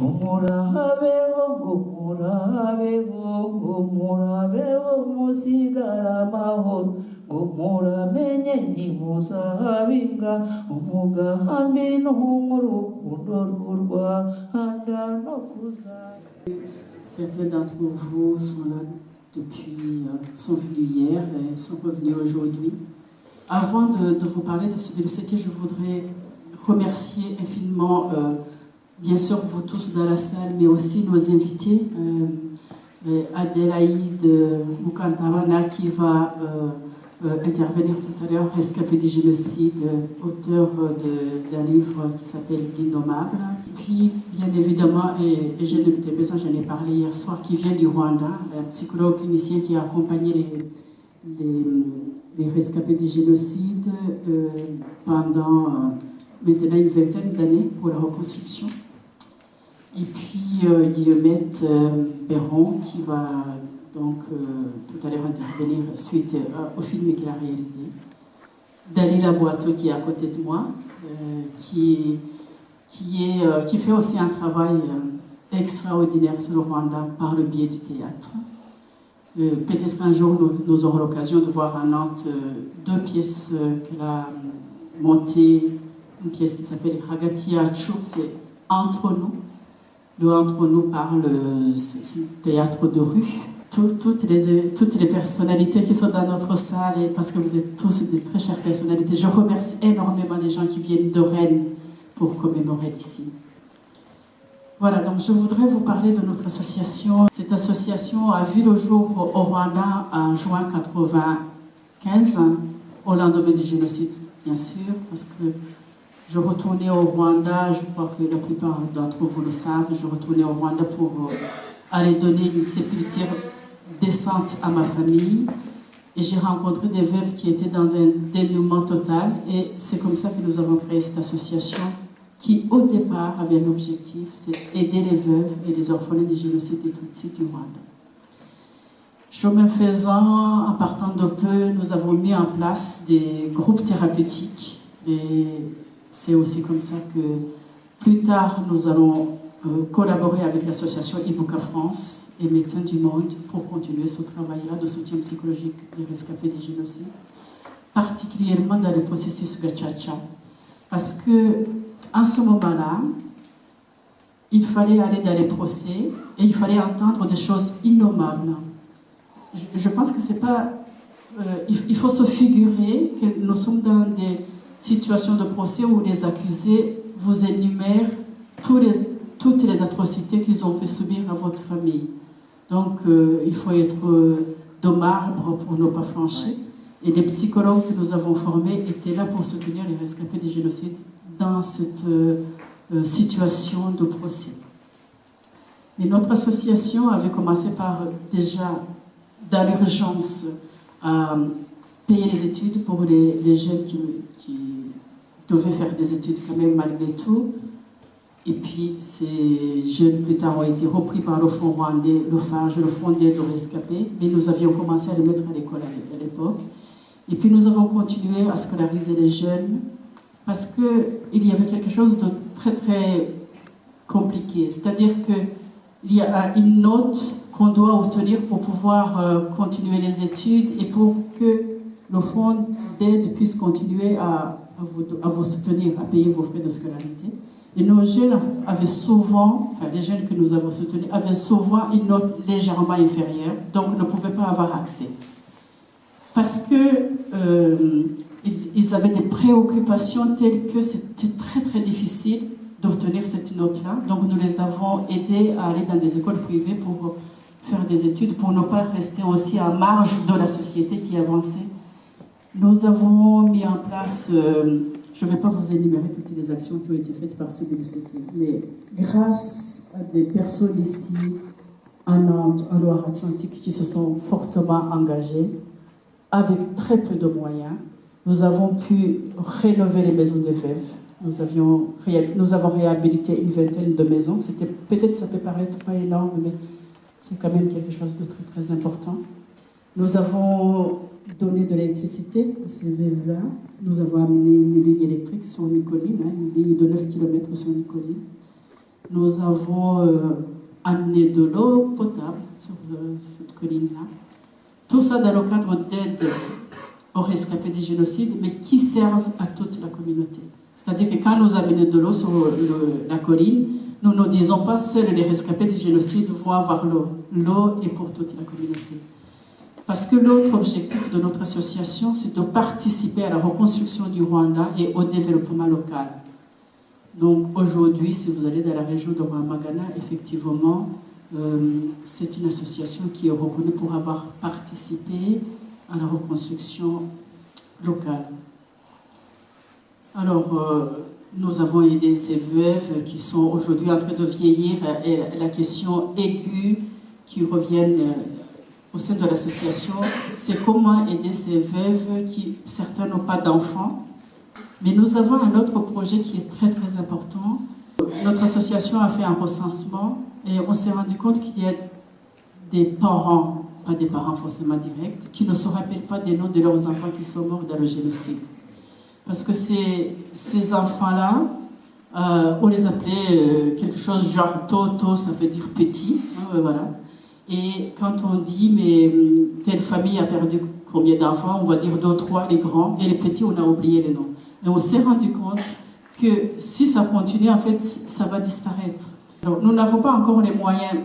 umurabeho umurabeho musigara amahoro ngo muramenye ntimuzahabinga umugambi n'umurukundo rw'urwanda no kuzaba. Certains d'entre vous sont là depuis, sont venus hier et sont revenus aujourd'hui. Avant de vous parler de ce que je voudrais remercier infiniment, bien sûr vous tous dans la salle, mais aussi nos invités, Adélaïde Mukantabana qui va intervenir tout à l'heure, rescapée du génocide, auteur d'un livre qui s'appelle L'Innommable. Puis, bien évidemment, et j'ai de besoin, j'en ai parlé hier soir, qui vient du Rwanda, un psychologue clinicien qui a accompagné les rescapés du génocide pendant maintenant une vingtaine d'années pour la reconstruction. Et puis Guillemette Perron qui va donc tout à l'heure intervenir suite au film qu'il a réalisé. Dalila Boato qui est à côté de moi, qui fait aussi un travail extraordinaire sur le Rwanda par le biais du théâtre. Peut-être un jour nous aurons l'occasion de voir à Nantes deux pièces qu'elle a montées, une pièce qui s'appelle Hagati Yacu, c'est Entre nous. Le Entre nous parle, c'est un théâtre de rue. Toutes les personnalités qui sont dans notre salle, et parce que vous êtes tous de très chères personnalités, je remercie énormément les gens qui viennent de Rennes pour commémorer ici. Voilà, donc je voudrais vous parler de notre association. Cette association a vu le jour au Rwanda en juin 1995, au lendemain du génocide, bien sûr, parce que je retournais au Rwanda, je crois que la plupart d'entre vous le savent, je retournais au Rwanda pour aller donner une sépulture décente à ma famille. Et j'ai rencontré des veuves qui étaient dans un dénuement total. Et c'est comme ça que nous avons créé cette association qui, au départ, avait un objectif, c'est aider les veuves et les orphelins du génocide et Tutsi du Rwanda. Chemin faisant, en partant de peu, nous avons mis en place des groupes thérapeutiques. Et c'est aussi comme ça que, plus tard, nous allons collaborer avec l'association Ibuka France et Médecins du Monde pour continuer ce travail-là de soutien psychologique des rescapés du génocide, particulièrement dans le processus Gachacha. Parce que, en ce moment-là, il fallait aller dans les procès et il fallait entendre des choses innommables. Je pense que c'est pas... il faut se figurer que nous sommes dans des situations de procès où les accusés vous énumèrent toutes les atrocités qu'ils ont fait subir à votre famille. Donc, il faut être de marbre pour ne pas flancher. Et les psychologues que nous avons formés étaient là pour soutenir les rescapés du génocide dans cette situation de procès. Mais notre association avait commencé par déjà, dans l'urgence, payer les études pour les jeunes qui devaient faire des études quand même malgré tout. Et puis ces jeunes plus tard ont été repris par le Fonds rwandais, le FAGE, le Fonds d'aide aux rescapés, mais nous avions commencé à les mettre à l'école à l'époque. Et puis nous avons continué à scolariser les jeunes parce qu'il y avait quelque chose de très très compliqué. C'est-à-dire qu'il y a une note qu'on doit obtenir pour pouvoir continuer les études et pour que le fonds d'aide puisse continuer à vous soutenir, à payer vos frais de scolarité. Et nos jeunes avaient souvent, enfin les jeunes que nous avons soutenus, avaient souvent une note légèrement inférieure, donc ne pouvaient pas avoir accès. Parce que ils avaient des préoccupations telles que c'était très très difficile d'obtenir cette note-là. Donc nous les avons aidés à aller dans des écoles privées pour faire des études, pour ne pas rester aussi à marge de la société qui avançait. Nous avons mis en place, je ne vais pas vous énumérer toutes les actions qui ont été faites par ce BUCT, mais grâce à des personnes ici, en Nantes, en Loire-Atlantique, qui se sont fortement engagées, avec très peu de moyens, nous avons pu rénover les maisons des veuves. Nous avons réhabilité une vingtaine de maisons. Peut-être ça peut paraître pas énorme, mais c'est quand même quelque chose de très très important. Nous avons donné de l'électricité à ces veuves-là. Nous avons amené une ligne électrique sur une colline, une ligne de 9 km sur une colline. nous avons amené de l'eau potable sur cette colline-là. Tout ça dans le cadre d'aide aux rescapés du génocide, mais qui servent à toute la communauté. C'est-à-dire que quand nous amenons de l'eau sur la colline, nous ne disons pas seuls les rescapés du génocide vont avoir l'eau. L'eau est pour toute la communauté. Parce que l'autre objectif de notre association, c'est de participer à la reconstruction du Rwanda et au développement local. Donc aujourd'hui, si vous allez dans la région de Rwamagana, effectivement, c'est une association qui est reconnue pour avoir participé à la reconstruction locale. Alors, nous avons aidé ces veuves qui sont aujourd'hui en train de vieillir et la question aiguë qui revient au sein de l'association, c'est comment aider ces veuves qui, certains n'ont pas d'enfants. Mais nous avons un autre projet qui est très très important. Notre association a fait un recensement et on s'est rendu compte qu'il y a des parents, pas des parents forcément directs, qui ne se rappellent pas des noms de leurs enfants qui sont morts dans le génocide. Parce que ces enfants-là, on les appelait quelque chose genre Toto, ça veut dire petit, voilà. Et quand on dit, mais telle famille a perdu combien d'enfants, on va dire 2 ou 3, les grands, et les petits, on a oublié les noms. Et on s'est rendu compte que si ça continue, en fait, ça va disparaître. Alors, nous n'avons pas encore les moyens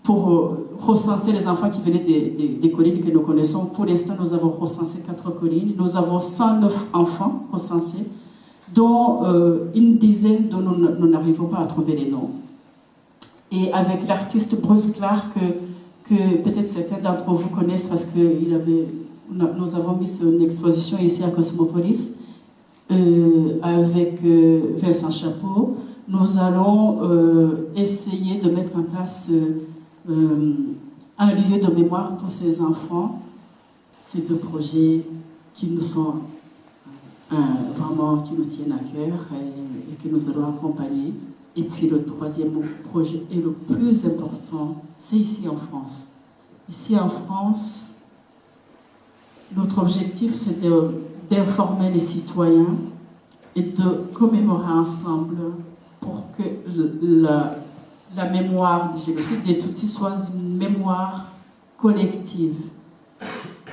pour recenser les enfants qui venaient des collines que nous connaissons. Pour l'instant, nous avons recensé 4 collines. Nous avons 109 enfants recensés, dont une dizaine dont nous n'arrivons pas à trouver les noms. Et avec l'artiste Bruce Clark, que peut-être certains d'entre vous connaissent parce que nous avons mis une exposition ici à Cosmopolis, avec Vincent Chapeau, nous allons essayer de mettre en place un lieu de mémoire pour ces enfants. Ces 2 projets qui nous sont vraiment, qui nous tiennent à cœur et que nous allons accompagner. Et puis le 3e projet et le plus important, c'est ici en France. Ici en France, notre objectif, c'est d'informer les citoyens et de commémorer ensemble pour que la mémoire du génocide des Tutsis soit une mémoire collective.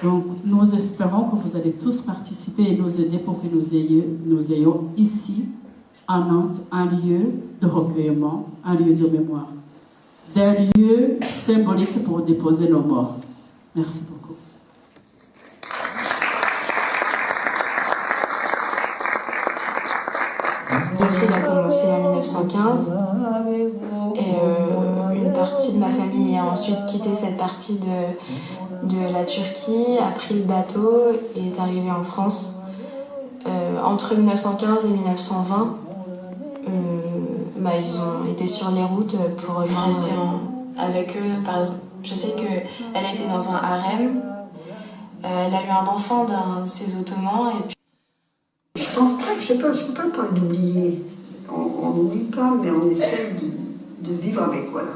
Donc, nous espérons que vous allez tous participer et nous aider pour que nous ayons ici, à Nantes, un lieu de recueillement, un lieu de mémoire. C'est un lieu symbolique pour déposer nos morts. Merci beaucoup. Aussi, il a commencé en 1915 et une partie de ma famille a ensuite quitté cette partie de la Turquie, a pris le bateau et est arrivé en France. Entre 1915 et 1920, ils ont été sur les routes pour je rester avec eux. Par exemple, je sais qu'elle a été dans un harem, elle a eu un enfant d'un de ses ottomans et puis je pense pas, je peux pas parler d'oublier. On n'oublie pas, mais on essaie de vivre avec, voilà.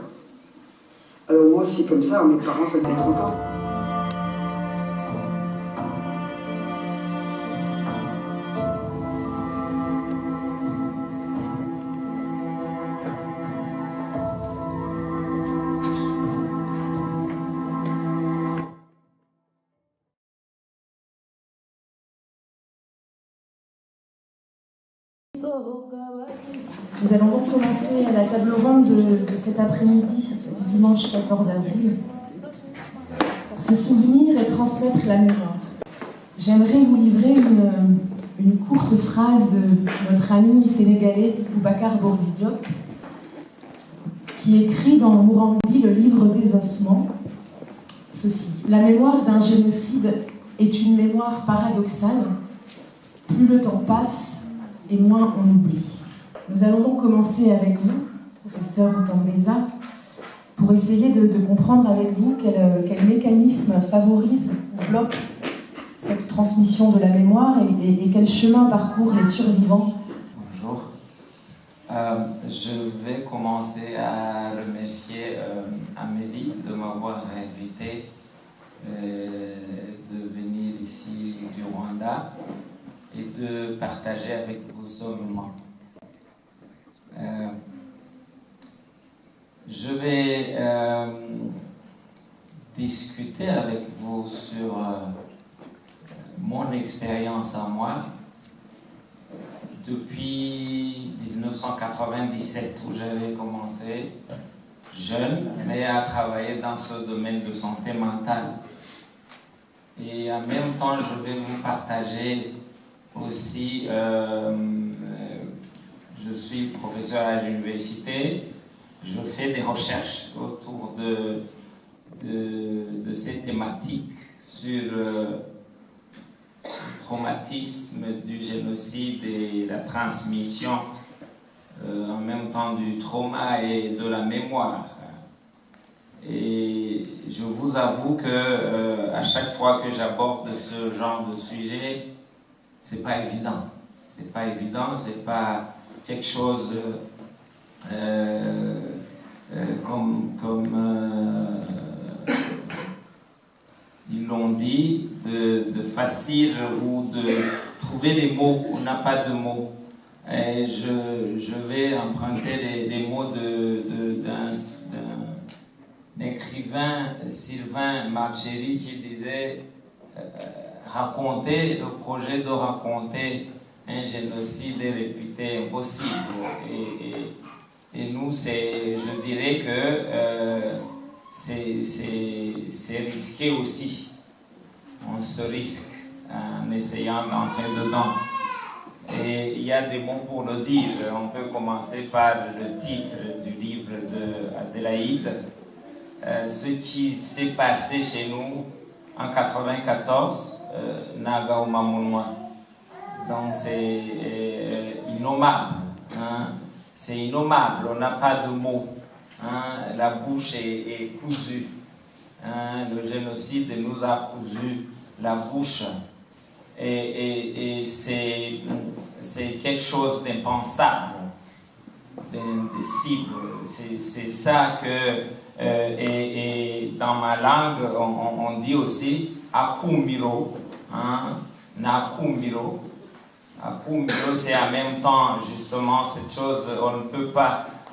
Alors moi, c'est comme ça, mes parents, ça devait être encore. Nous allons donc commencer à la table ronde de cet après-midi, dimanche 14 avril. Se souvenir et transmettre la mémoire. J'aimerais vous livrer une courte phrase de notre ami sénégalais Boubacar Boris Diop, qui écrit dans Mourambi, le livre des ossements, ceci. La mémoire d'un génocide est une mémoire paradoxale. Plus le temps passe, et moins on oublie. Nous allons donc commencer avec vous, professeur Outambeza, pour essayer de comprendre avec vous quel mécanisme favorise ou bloque cette transmission de la mémoire et quel chemin parcourent les survivants. Bonjour. Je vais commencer à remercier Amélie de m'avoir invité de venir ici du Rwanda et de partager avec vous ce moment. Je vais discuter avec vous sur mon expérience à moi depuis 1997 où j'avais commencé jeune, mais à travailler dans ce domaine de santé mentale. Et en même temps, je vais vous partager aussi, je suis professeur à l'université, je fais des recherches autour de ces thématiques sur le traumatisme du génocide et la transmission en même temps du trauma et de la mémoire. Et je vous avoue que à chaque fois que j'aborde ce genre de sujet, c'est pas évident. C'est pas évident, c'est pas quelque chose comme ils l'ont dit, de facile ou de trouver des mots. On n'a pas de mots. Et je vais emprunter des mots d'un écrivain, Sylvain Margerie, qui disait raconter, le projet de raconter un génocide est réputé impossible. Et nous, je dirais que c'est risqué aussi. On se risque en essayant d'entrer dedans. Et il y a des mots pour le dire. On peut commencer par le titre du livre d'Adélaïde. Ce qui s'est passé chez nous en 1994, Naga Mamounwa. Donc c'est innommable. Hein? C'est innommable, on n'a pas de mots. Hein? La bouche est cousue. Hein? Le génocide nous a cousu la bouche. Et c'est quelque chose d'impensable, d'indicible. C'est ça que... et dans ma langue, on dit aussi akumiro, hein, nakumiro. Akumiro, c'est en même temps justement cette chose,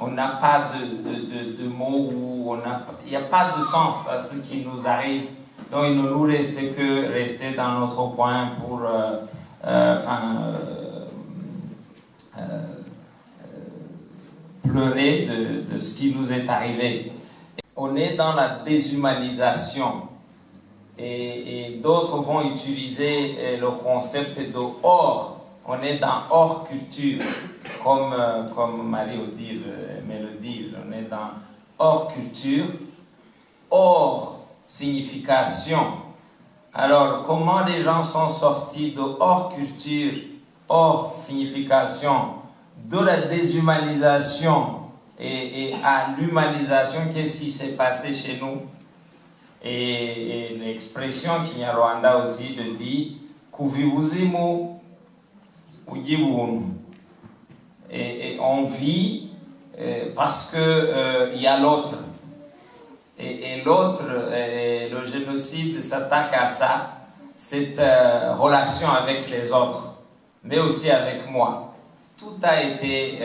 on n'a pas de mots, il n'y a pas de sens à ce qui nous arrive. Donc il ne nous reste que rester dans notre coin pour pleurer de ce qui nous est arrivé. On est dans la déshumanisation et d'autres vont utiliser le concept de hors. On est dans hors culture, comme Marie-Odile me le dit, on est dans hors culture, hors signification. Alors, comment les gens sont sortis de hors culture, hors signification, de la déshumanisation et à l'humanisation? Qu'est-ce qui s'est passé chez nous? Et l'expression Kinyarwanda aussi le dit, kuvibuzimu ujibunu. Et on vit parce que y a l'autre. Et l'autre, le génocide s'attaque à ça, cette relation avec les autres, mais aussi avec moi. Tout a été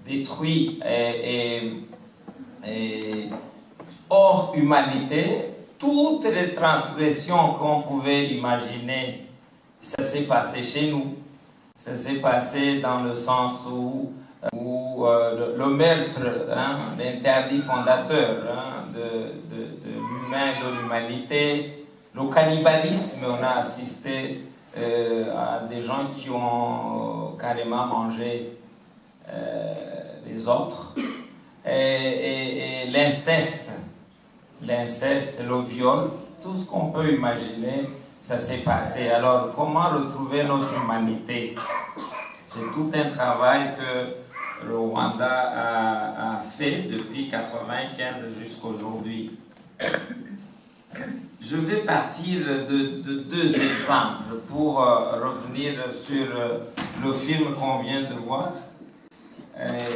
détruit et hors humanité. Toutes les transgressions qu'on pouvait imaginer, ça s'est passé chez nous. Ça s'est passé dans le sens où le meurtre, hein, l'interdit fondateur hein, de l'humain, de l'humanité, le cannibalisme, on a assisté à des gens qui ont carrément mangé les autres, et l'inceste, le viol, tout ce qu'on peut imaginer, ça s'est passé. Alors, comment retrouver notre humanité? C'est tout un travail que le Rwanda a fait depuis 1995 jusqu'à aujourd'hui. Je vais partir de deux exemples pour revenir sur le film qu'on vient de voir.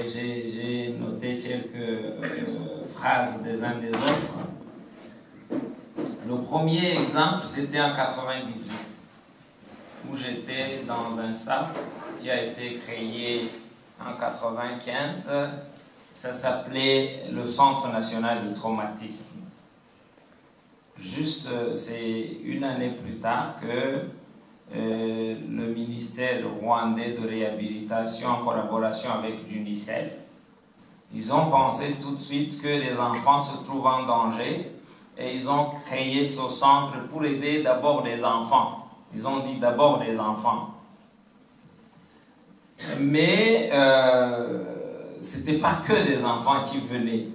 J'ai noté quelques phrases des uns des autres. Le premier exemple, c'était en 1998, où j'étais dans un centre qui a été créé en 1995 Ça s'appelait le Centre national du traumatisme. Juste, c'est une année plus tard que le ministère rwandais de réhabilitation en collaboration avec l'UNICEF, ils ont pensé tout de suite que les enfants se trouvent en danger et ils ont créé ce centre pour aider d'abord les enfants. Ils ont dit d'abord les enfants. Mais ce n'était pas que des enfants qui venaient.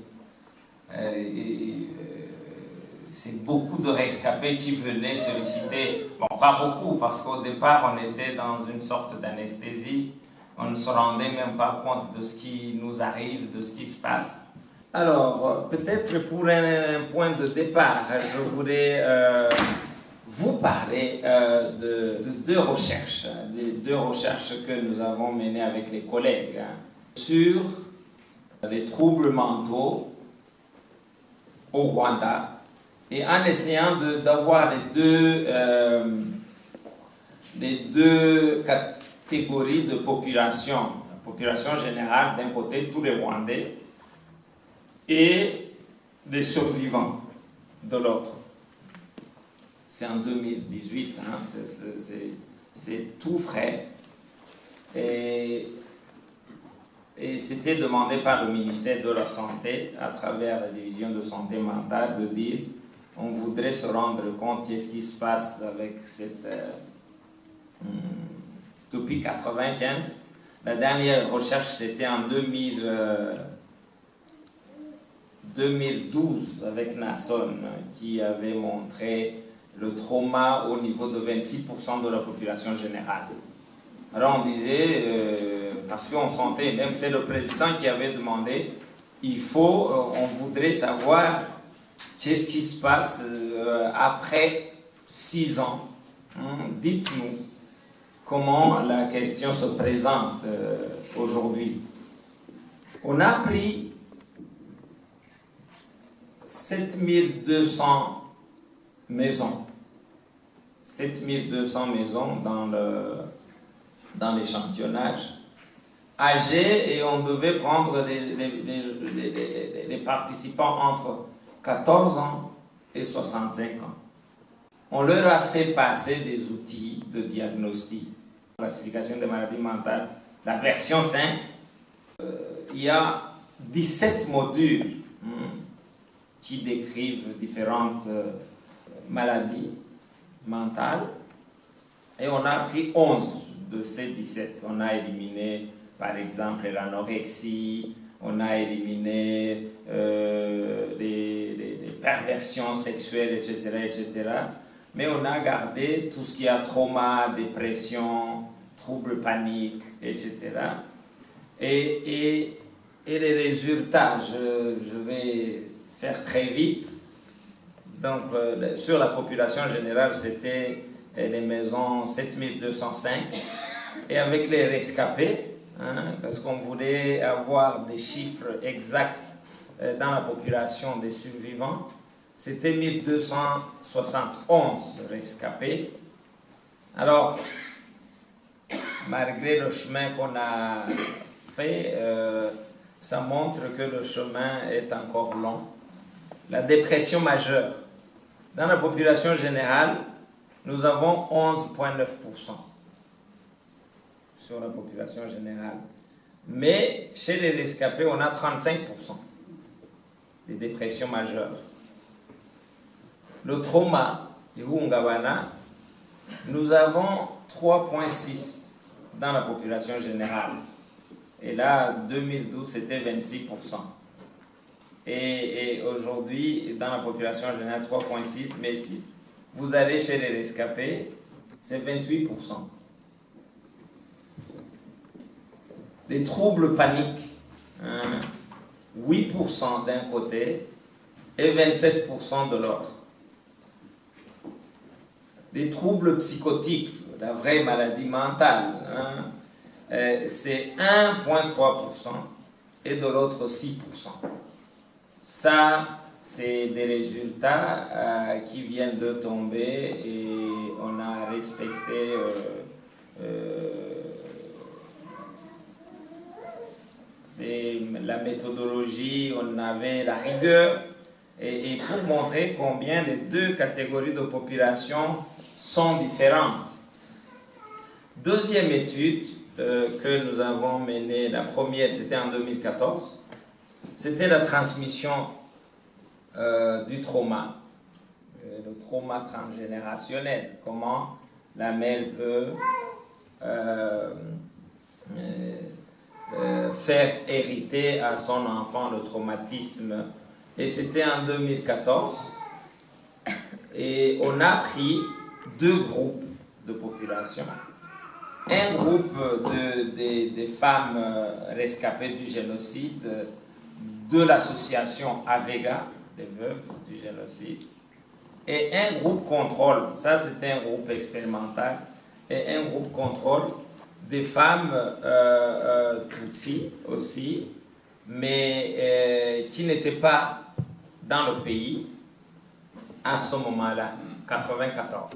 C'est beaucoup de rescapés qui venaient solliciter. Bon, pas beaucoup, parce qu'au départ, on était dans une sorte d'anesthésie. On ne se rendait même pas compte de ce qui nous arrive, de ce qui se passe. Alors, peut-être pour un point de départ, je voudrais vous parler de deux recherches que nous avons menées avec les collègues sur les troubles mentaux au Rwanda, et en essayant d'avoir les deux catégories de population. La population générale d'un côté, tous les Rwandais, et les survivants de l'autre. C'est en 2018, hein, c'est tout frais. Et c'était demandé par le ministère de la Santé, à travers la division de santé mentale, de dire on voudrait se rendre compte de ce qui se passe avec cette... depuis 1995, la dernière recherche c'était en 2012 avec Nason, qui avait montré le trauma au niveau de 26% de la population générale. Alors on disait, parce qu'on sentait, même c'est le président qui avait demandé, on voudrait savoir qu'est-ce qui se passe après 6 ans. Dites-nous comment la question se présente aujourd'hui. On a pris 7200 maisons. 7200 maisons dans l'échantillonnage âgés, et on devait prendre les participants entre 14 ans et 65 ans. On leur a fait passer des outils de diagnostic, classification des maladies mentales, la version 5. Il y a 17 modules qui décrivent différentes maladies mentales, et on a pris 11 de ces 17. On a éliminé par exemple l'anorexie, on a éliminé les perversions sexuelles, etc. Mais on a gardé tout ce qui a trauma, dépression, troubles paniques, etc. Et les résultats, je vais faire très vite. Donc, sur la population générale, c'était les maisons 7205. Et avec les rescapés, parce qu'on voulait avoir des chiffres exacts dans la population des survivants, c'était 1271 rescapés. Alors, malgré le chemin qu'on a fait, ça montre que le chemin est encore long. La dépression majeure. Dans la population générale, nous avons 11,9% sur la population générale. Mais chez les rescapés, on a 35% des dépressions majeures. Le trauma, nous avons 3,6% dans la population générale. Et là, 2012, c'était 26%. Et aujourd'hui, dans la population générale, 3,6%. Mais si vous allez chez les rescapés, c'est 28%. Les troubles paniques, 8% d'un côté et 27% de l'autre. Les troubles psychotiques, la vraie maladie mentale, c'est 1,3% et de l'autre 6%. Ça, c'est des résultats qui viennent de tomber, et on a respecté la méthodologie, on avait la rigueur, et pour montrer combien les deux catégories de population sont différentes. Deuxième étude que nous avons menée, la première c'était en 2014, c'était la transmission du trauma, le trauma transgénérationnel, comment la mère peut faire hériter à son enfant le traumatisme. Et c'était en 2014. Et on a pris deux groupes de population. Un groupe des femmes rescapées du génocide de l'association AVEGA, des veuves du génocide, et un groupe contrôle, ça c'était un groupe expérimental, et un groupe contrôle des femmes Tutsi aussi, mais qui n'étaient pas dans le pays à ce moment-là, 94.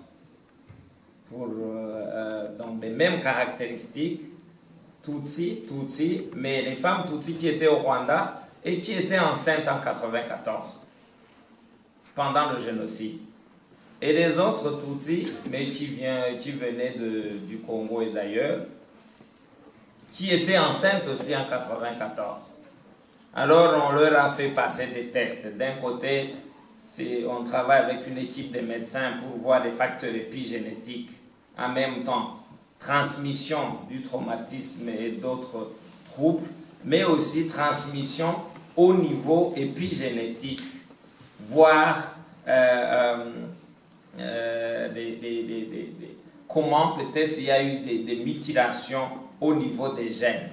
Donc les mêmes caractéristiques, Tutsi, mais les femmes Tutsi qui étaient au Rwanda et qui étaient enceintes en 94, pendant le génocide. Et les autres Tutsi, mais qui venaient du Congo et d'ailleurs, qui étaient enceintes aussi en 94. Alors on leur a fait passer des tests. D'un côté, on travaille avec une équipe de médecins pour voir les facteurs épigénétiques. En même temps, transmission du traumatisme et d'autres troubles, mais aussi transmission au niveau épigénétique, voire comment peut-être il y a eu des mutilations au niveau des gènes.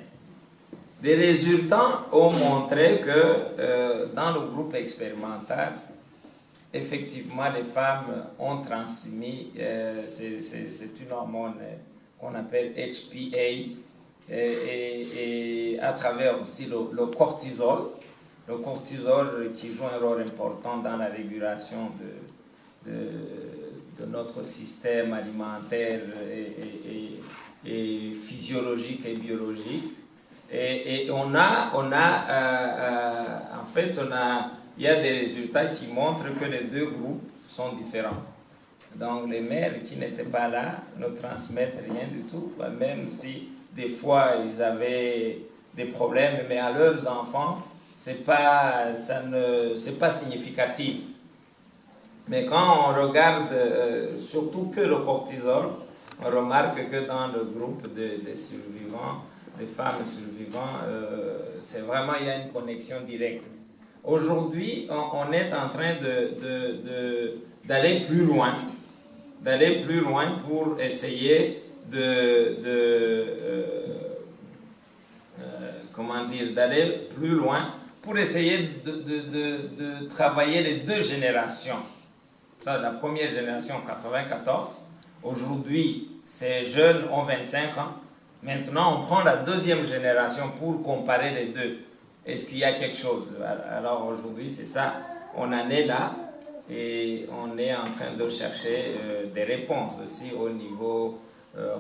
Les résultats ont montré que dans le groupe expérimental, effectivement, les femmes ont transmis, c'est une hormone qu'on appelle HPA, et à travers aussi le cortisol qui joue un rôle important dans la régulation de notre système alimentaire et physiologique et biologique. Et il y a des résultats qui montrent que les deux groupes sont différents. Donc les mères qui n'étaient pas là ne transmettent rien du tout, même si des fois ils avaient des problèmes, mais à leurs enfants, c'est pas significatif. Mais quand on regarde surtout que le cortisol, on remarque que dans le groupe des survivants, des femmes survivantes, c'est vraiment, il y a une connexion directe. Aujourd'hui, on est en train d'aller plus loin pour essayer d'aller plus loin pour essayer de travailler les deux générations. Ça, la première génération, 94. Aujourd'hui, ces jeunes ont 25 ans. Maintenant, on prend la deuxième génération pour comparer les deux. Est-ce qu'il y a quelque chose? Alors aujourd'hui, c'est ça. On en est là et on est en train de chercher des réponses aussi au niveau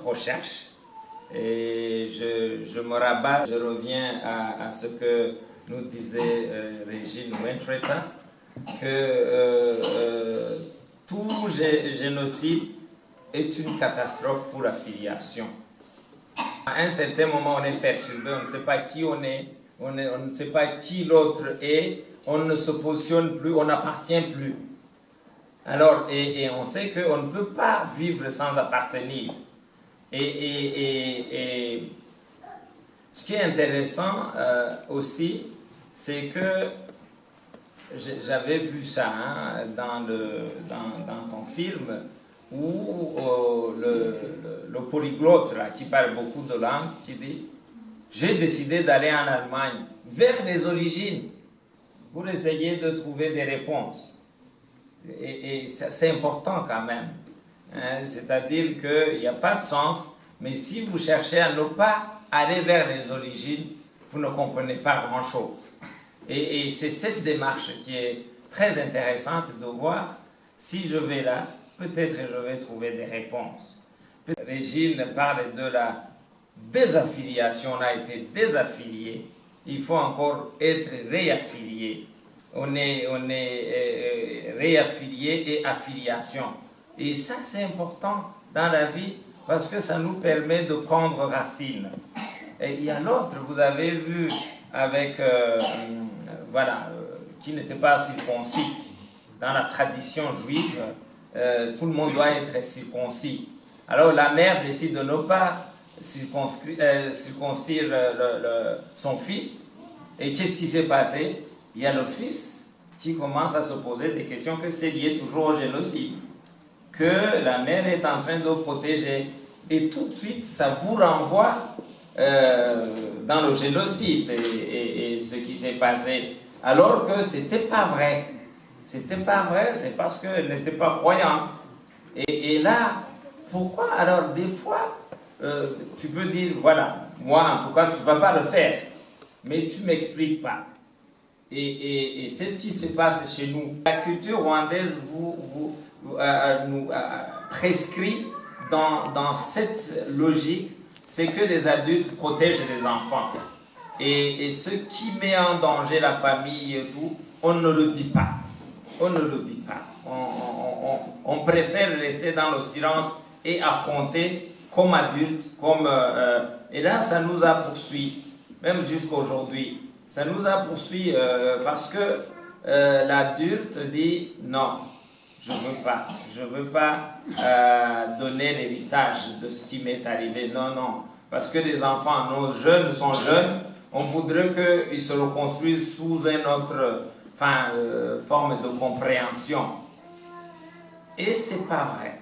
recherche. Et je me rabats, je reviens à ce que nous disait Régine Wentreta, que tout génocide est une catastrophe pour la filiation. À un certain moment, on est perturbé, on ne sait pas qui on est, on ne sait pas qui l'autre est, on ne se positionne plus, on n'appartient plus. Alors, et on sait qu'on ne peut pas vivre sans appartenir. Et ce qui est intéressant aussi, c'est que j'avais vu ça dans ton film, où le polyglotte là, qui parle beaucoup de langues, qui dit « J'ai décidé d'aller en Allemagne, vers les origines, pour essayer de trouver des réponses. » Et c'est important quand même. C'est-à-dire qu'il n'y a pas de sens, mais si vous cherchez à ne pas aller vers les origines, vous ne comprenez pas grand-chose. Et c'est cette démarche qui est très intéressante de voir, si je vais là, peut-être je vais trouver des réponses. Régine parle de la désaffiliation, on a été désaffilié il faut encore être réaffilié. On est réaffilié et affiliation. Et ça, c'est important dans la vie parce que ça nous permet de prendre racine. Et il y a l'autre, vous avez vu, avec, qui n'était pas circoncis. Dans la tradition juive, tout le monde doit être circoncis. Alors la mère décide de ne pas circoncire son fils. Et qu'est-ce qui s'est passé? Il y a le fils qui commence à se poser des questions que c'est lié toujours au génocide, que la mère est en train de protéger. Et tout de suite, ça vous renvoie dans le génocide et ce qui s'est passé. Alors que ce n'était pas vrai. C'était pas vrai, c'est parce qu'elle n'était pas croyante. Et là, pourquoi? Alors, des fois, tu peux dire, voilà, moi, en tout cas, tu ne vas pas le faire. Mais tu ne m'expliques pas. Et c'est ce qui se passe chez nous. La culture rwandaise nous prescrit dans cette logique, c'est que les adultes protègent les enfants. Et ce qui met en danger la famille et tout, on ne le dit pas. On ne le dit pas. On préfère rester dans le silence et affronter comme adulte. Et là, ça nous a poursuivis, même jusqu'à aujourd'hui. Ça nous a poursuivis parce que l'adulte dit non, je ne veux pas donner l'héritage de ce qui m'est arrivé. Non, non. Parce que les enfants, nos jeunes sont jeunes, on voudrait qu'ils se reconstruisent sous une autre forme de compréhension. Et c'est pas vrai.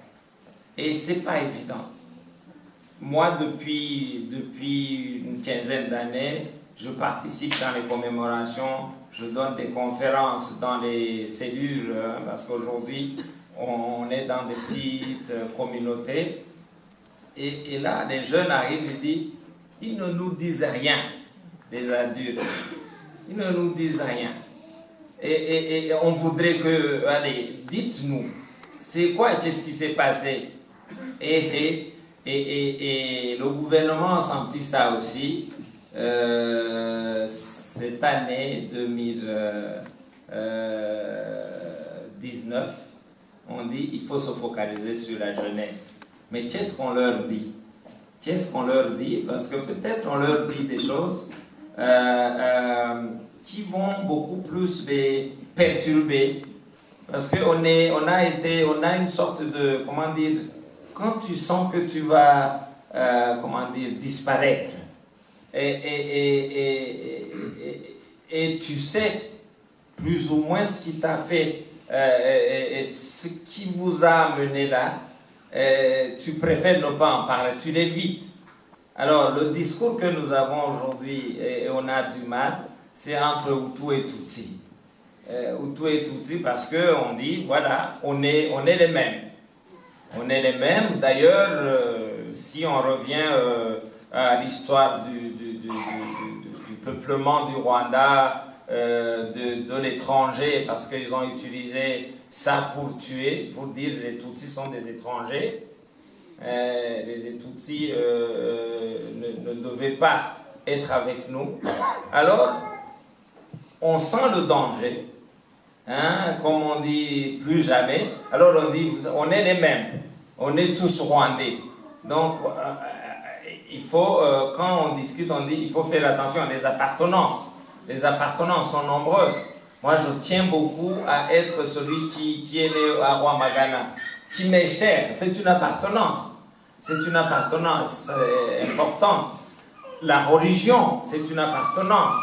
Et c'est pas évident. Moi, depuis une quinzaine d'années, je participe dans les commémorations, je donne des conférences dans les cellules, parce qu'aujourd'hui, on est dans des petites communautés. Et là, les jeunes arrivent et disent, ils ne nous disent rien, les adultes. Ils ne nous disent rien. Et on voudrait que, allez, dites-nous, c'est quoi, qu'est-ce qui s'est passé? Et le gouvernement a senti ça aussi. Cette année 2019, on dit il faut se focaliser sur la jeunesse. Mais qu'est-ce qu'on leur dit? Qu'est-ce qu'on leur dit? Parce que peut-être on leur dit des choses qui vont beaucoup plus les perturber. Parce qu'on a une sorte de, comment dire, quand tu sens que tu vas, disparaître, et tu sais plus ou moins ce qui t'a fait, et ce qui vous a amené là, tu préfères ne pas en parler, tu l'évites. Alors, le discours que nous avons aujourd'hui, et on a du mal, c'est entre Hutu et Tutsi. Hutu et Tutsi parce qu'on dit, voilà, on est les mêmes. On est les mêmes. D'ailleurs, si on revient à l'histoire du peuplement du Rwanda, de l'étranger, parce qu'ils ont utilisé ça pour tuer, pour dire que les Tutsis sont des étrangers. Les Tutsis ne devaient pas être avec nous. Alors, on sent le danger. Hein, comme on dit plus jamais, alors on dit on est les mêmes, on est tous rwandais. Donc il faut, quand on discute, on dit il faut faire attention à les appartenances. Les appartenances sont nombreuses. Moi je tiens beaucoup à être celui qui est né à Rwamagana, qui m'est cher. C'est une appartenance. C'est une appartenance importante. La religion, c'est une appartenance.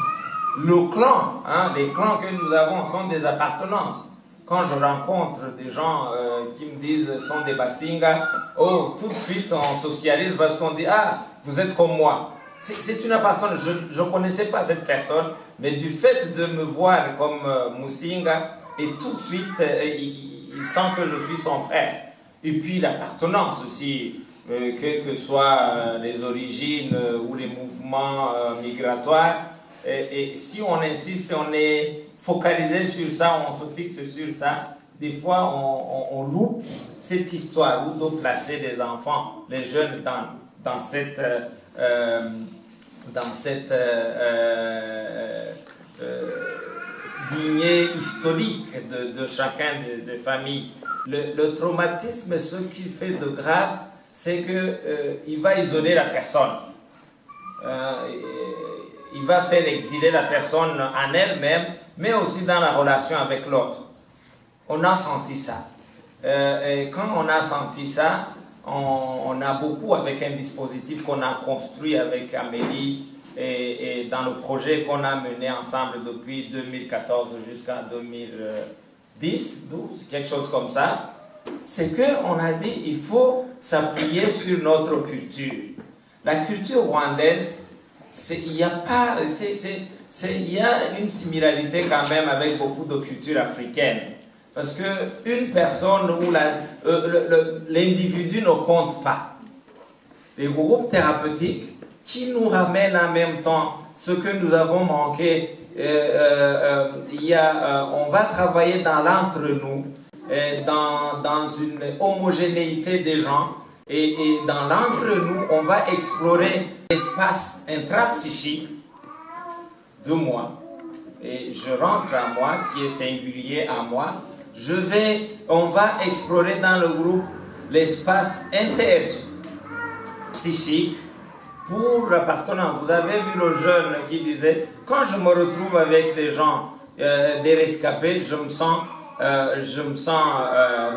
Le clan, les clans que nous avons sont des appartenances. Quand je rencontre des gens qui me disent sont des Basinga, oh, tout de suite on socialise parce qu'on dit ah, vous êtes comme moi. C'est une appartenance. Je ne connaissais pas cette personne, mais du fait de me voir comme Musinga, et tout de suite il sent que je suis son frère. Et puis l'appartenance aussi, quelles que soient les origines ou les mouvements migratoires. Et si on insiste, on est focalisé sur ça, on se fixe sur ça, des fois on loupe cette histoire où de placer les enfants, les jeunes dans cette dans cette lignée historique de chacun des familles. Le traumatisme, ce qui fait de grave, c'est qu'il va isoler la personne. Il va faire exiler la personne en elle-même, mais aussi dans la relation avec l'autre. On a senti ça. Et quand on a senti ça, on a beaucoup avec un dispositif qu'on a construit avec Amélie et dans le projet qu'on a mené ensemble depuis 2014 jusqu'à 2010, 12, quelque chose comme ça. C'est qu'on a dit il faut s'appuyer sur notre culture. La culture rwandaise, il y a une similarité quand même avec beaucoup de cultures africaines. Parce qu'une personne où l'individu ne compte pas. Les groupes thérapeutiques qui nous ramènent en même temps ce que nous avons manqué, on va travailler dans l'entre-nous, dans une homogénéité des gens, et dans l'entre-nous, on va explorer l'espace intrapsychique de moi. Et je rentre à moi, qui est singulier à moi. On va explorer dans le groupe l'espace interpsychique pour l'appartenance. Vous avez vu le jeune qui disait, quand je me retrouve avec des gens, des rescapés, je me sens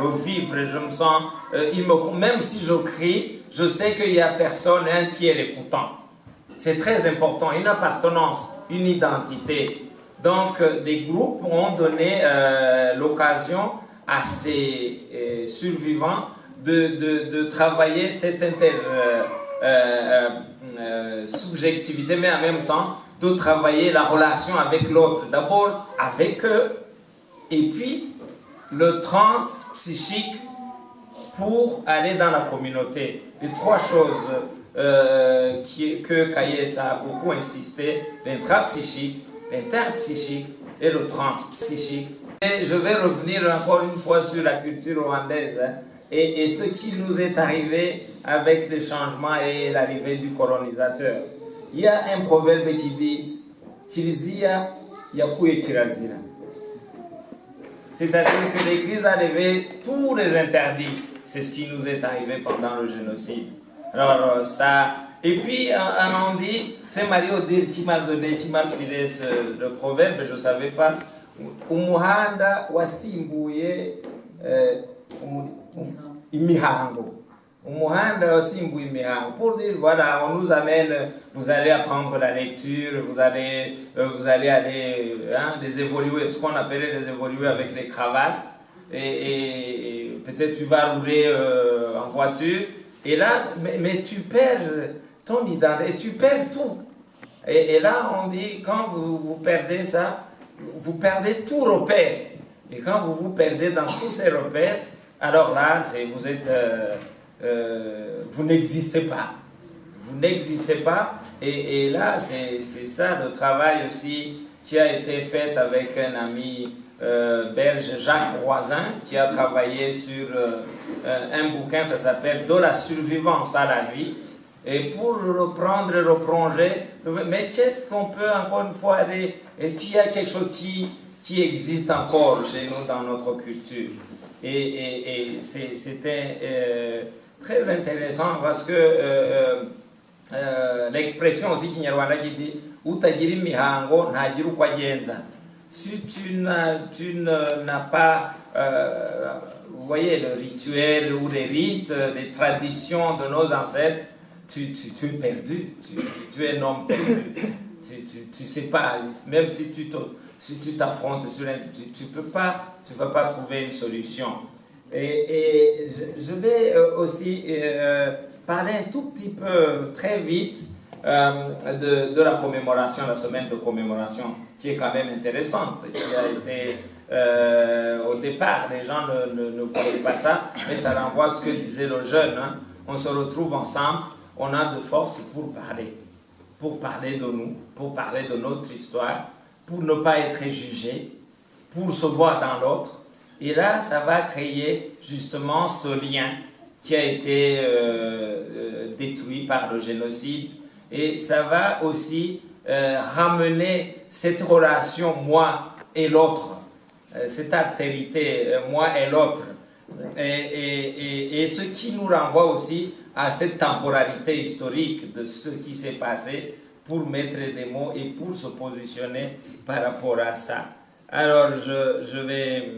revivre, je me sens, même si je crie, je sais qu'il n'y a personne, un tiers écoutant. C'est très important, une appartenance, une identité. Donc, des groupes ont donné l'occasion à ces survivants de travailler cette subjectivité, mais en même temps de travailler la relation avec l'autre. D'abord avec eux, et puis le transpsychique pour aller dans la communauté. Les trois choses que Kayes a beaucoup insisté, l'intrapsychique, l'interpsychique et le transpsychique. Et je vais revenir encore une fois sur la culture rwandaise et ce qui nous est arrivé avec les changements et l'arrivée du colonisateur. Il y a un proverbe qui dit Kiliziya yakuye kirazira. C'est-à-dire que l'Église a levé tous les interdits. C'est ce qui nous est arrivé pendant le génocide. Alors ça... Et puis on dit, c'est Mario Dir qui m'a filé le proverbe, je ne savais pas. Umuhanda wasimbuye imihango. Umuhanda wasimbuye imihango. Pour dire, voilà, on nous amène, vous allez apprendre la lecture, vous allez aller les évoluer, ce qu'on appelait les évoluer avec les cravates. Et peut-être tu vas rouler en voiture. Et là, mais tu perds ton identité, et tu perds tout. Et là, on dit, quand vous perdez ça, vous perdez tout repère. Et quand vous perdez dans tous ces repères, alors là, vous n'existez pas. Vous n'existez pas. Et là, c'est ça le travail aussi qui a été fait avec un ami belge, Jacques Roisin, qui a travaillé sur un bouquin, ça s'appelle « De la survivance à la vie ». Et pour reprendre et replonger, mais qu'est-ce qu'on peut encore une fois aller? Est-ce qu'il y a quelque chose qui existe encore chez nous dans notre culture? Et c'était très intéressant parce que l'expression aussi kinyarwanda qui dit « Utagira imihango ntagira uko agenza ». Si tu n'as pas, vous voyez, le rituel ou les rites, les traditions de nos ancêtres, tu es perdu, tu es un homme perdu. Tu sais pas, même si tu t'affrontes sur tu vas pas trouver une solution. Et je vais aussi parler un tout petit peu, très vite, de la commémoration, la semaine de commémoration, qui est quand même intéressante, qui a été, au départ, les gens ne voyaient pas ça, mais ça renvoie à ce que disait le jeune, hein. On se retrouve ensemble, on a de force pour parler de nous, pour parler de notre histoire, pour ne pas être jugé, pour se voir dans l'autre. Et là, ça va créer justement ce lien qui a été détruit par le génocide et ça va aussi ramener cette relation moi et l'autre, cette altérité moi et l'autre, et ce qui nous renvoie aussi à cette temporalité historique de ce qui s'est passé pour mettre des mots et pour se positionner par rapport à ça. Alors je vais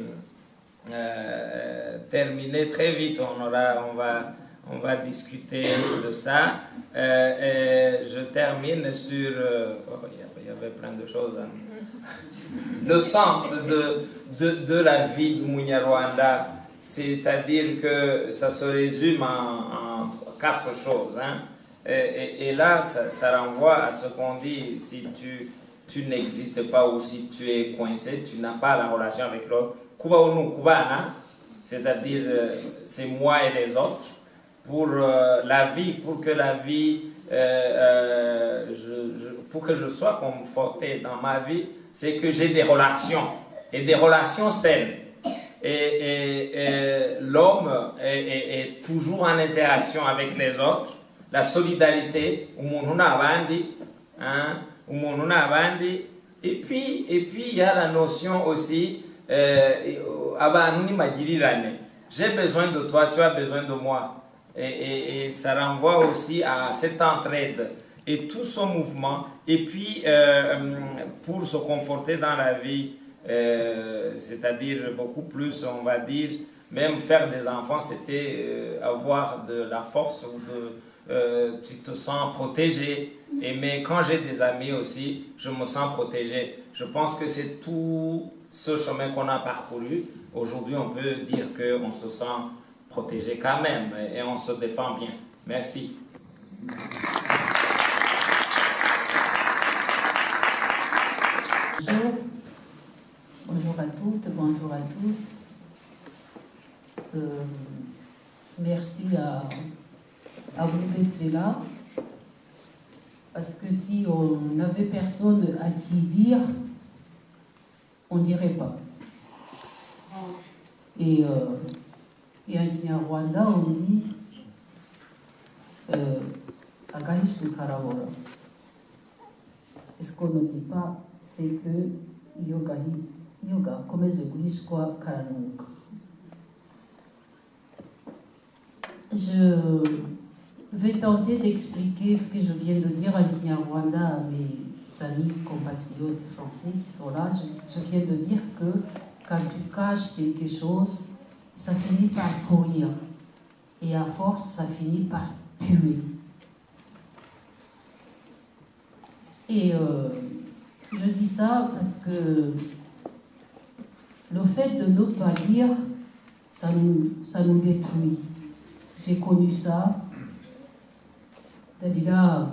terminer très vite, on va discuter de ça. Je termine sur... il y avait plein de choses. Hein. Le sens de la vie de Munyarwanda, c'est-à-dire que ça se résume en 4 choses. Hein. Et là, ça renvoie à ce qu'on dit, si tu n'existes pas ou si tu es coincé, tu n'as pas la relation avec l'autre. Kuba unu kubana, c'est-à-dire c'est moi et les autres, pour la vie, pour que la vie, pour que je sois conforté dans ma vie, c'est que j'ai des relations, et des relations saines. Et l'homme est toujours en interaction avec les autres. La solidarité, hein, et puis il y a la notion aussi, j'ai besoin de toi, tu as besoin de moi. Et ça renvoie aussi à cette entraide et tout ce mouvement. Et puis, pour se conforter dans la vie, c'est-à-dire beaucoup plus, on va dire, même faire des enfants, c'était avoir de la force ou tu te sens protégé. Mais quand j'ai des amis aussi, je me sens protégé. Je pense que c'est tout ce chemin qu'on a parcouru. Aujourd'hui, on peut dire qu'on se sent protégé quand même et on se défend bien. Merci. Bonjour à toutes, bonjour à tous. Merci à vous d'être là. Parce que si on n'avait personne à qui dire, on ne dirait pas. Et en Kinyarwanda, on dit Agahishwe Karawora. Et ce qu'on ne dit pas, c'est que yoga komeze gurishwa karanuka. Je vais tenter d'expliquer ce que je viens de dire en Kinyarwanda à mes amis compatriotes français qui sont là. Je viens de dire que quand tu caches quelque chose, ça finit par pourrir. Et à force, ça finit par puer. Et je dis ça parce que le fait de ne pas dire, ça nous détruit. J'ai connu ça. Dalila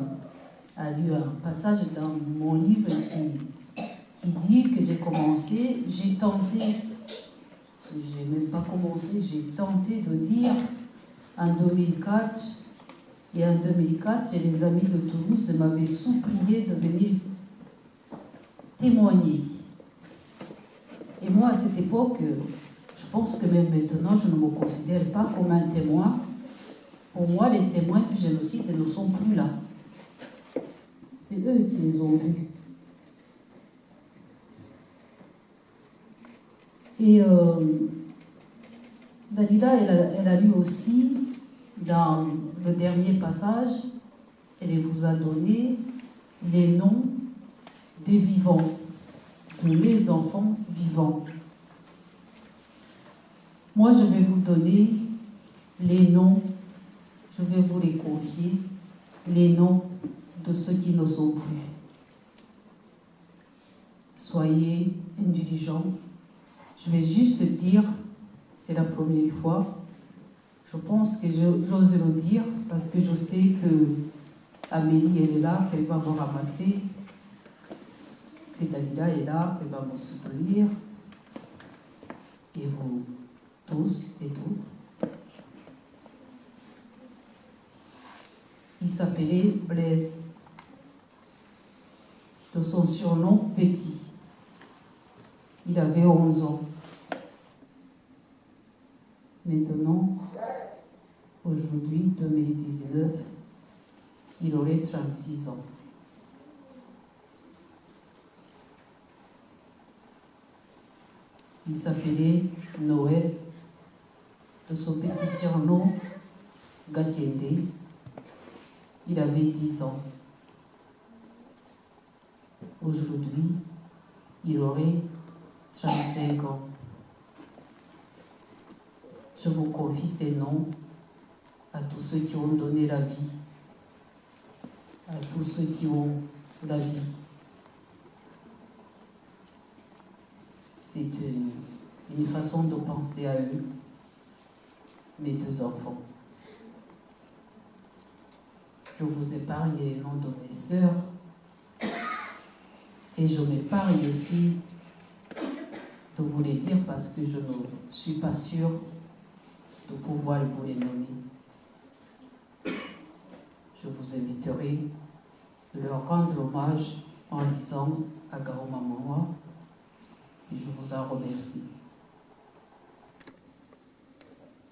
a lu un passage dans mon livre qui dit que j'ai tenté, j'ai même pas commencé, j'ai tenté de dire en 2004, et en 2004, les amis de Toulouse m'avaient supplié de venir témoigner. Et moi, à cette époque, je pense que même maintenant, je ne me considère pas comme un témoin. Pour moi, les témoins du génocide ne sont plus là. C'est eux qui les ont vus. Et Dalila, elle a lu aussi, dans le dernier passage, elle vous a donné les noms des vivants, de mes enfants vivants. Moi, je vais vous donner les noms, je vais vous les confier, les noms de ceux qui ne sont plus. Soyez indulgents. Je vais juste dire, c'est la première fois, je pense que j'ose le dire, parce que je sais que Amélie, elle est là, qu'elle va me ramasser, que Dalila est là, qu'elle va me soutenir, et vous tous et toutes. Il s'appelait Blaise, de son surnom Petit. Il avait 11 ans. Maintenant, aujourd'hui, 2019, il aurait 36 ans. Il s'appelait Noël, de son petit surnom Gatiende. Il avait 10 ans. Aujourd'hui, il aurait 35 ans. Je vous confie ces noms à tous ceux qui ont donné la vie, à tous ceux qui ont la vie. C'est une façon de penser à eux, mes 2 enfants. Je vous épargne les noms de mes sœurs et je m'épargne aussi de vous les dire parce que je ne suis pas sûre de pouvoir vous les nommer. Je vous inviterai à leur rendre hommage en lisant Agaroma Mama et je vous en remercie.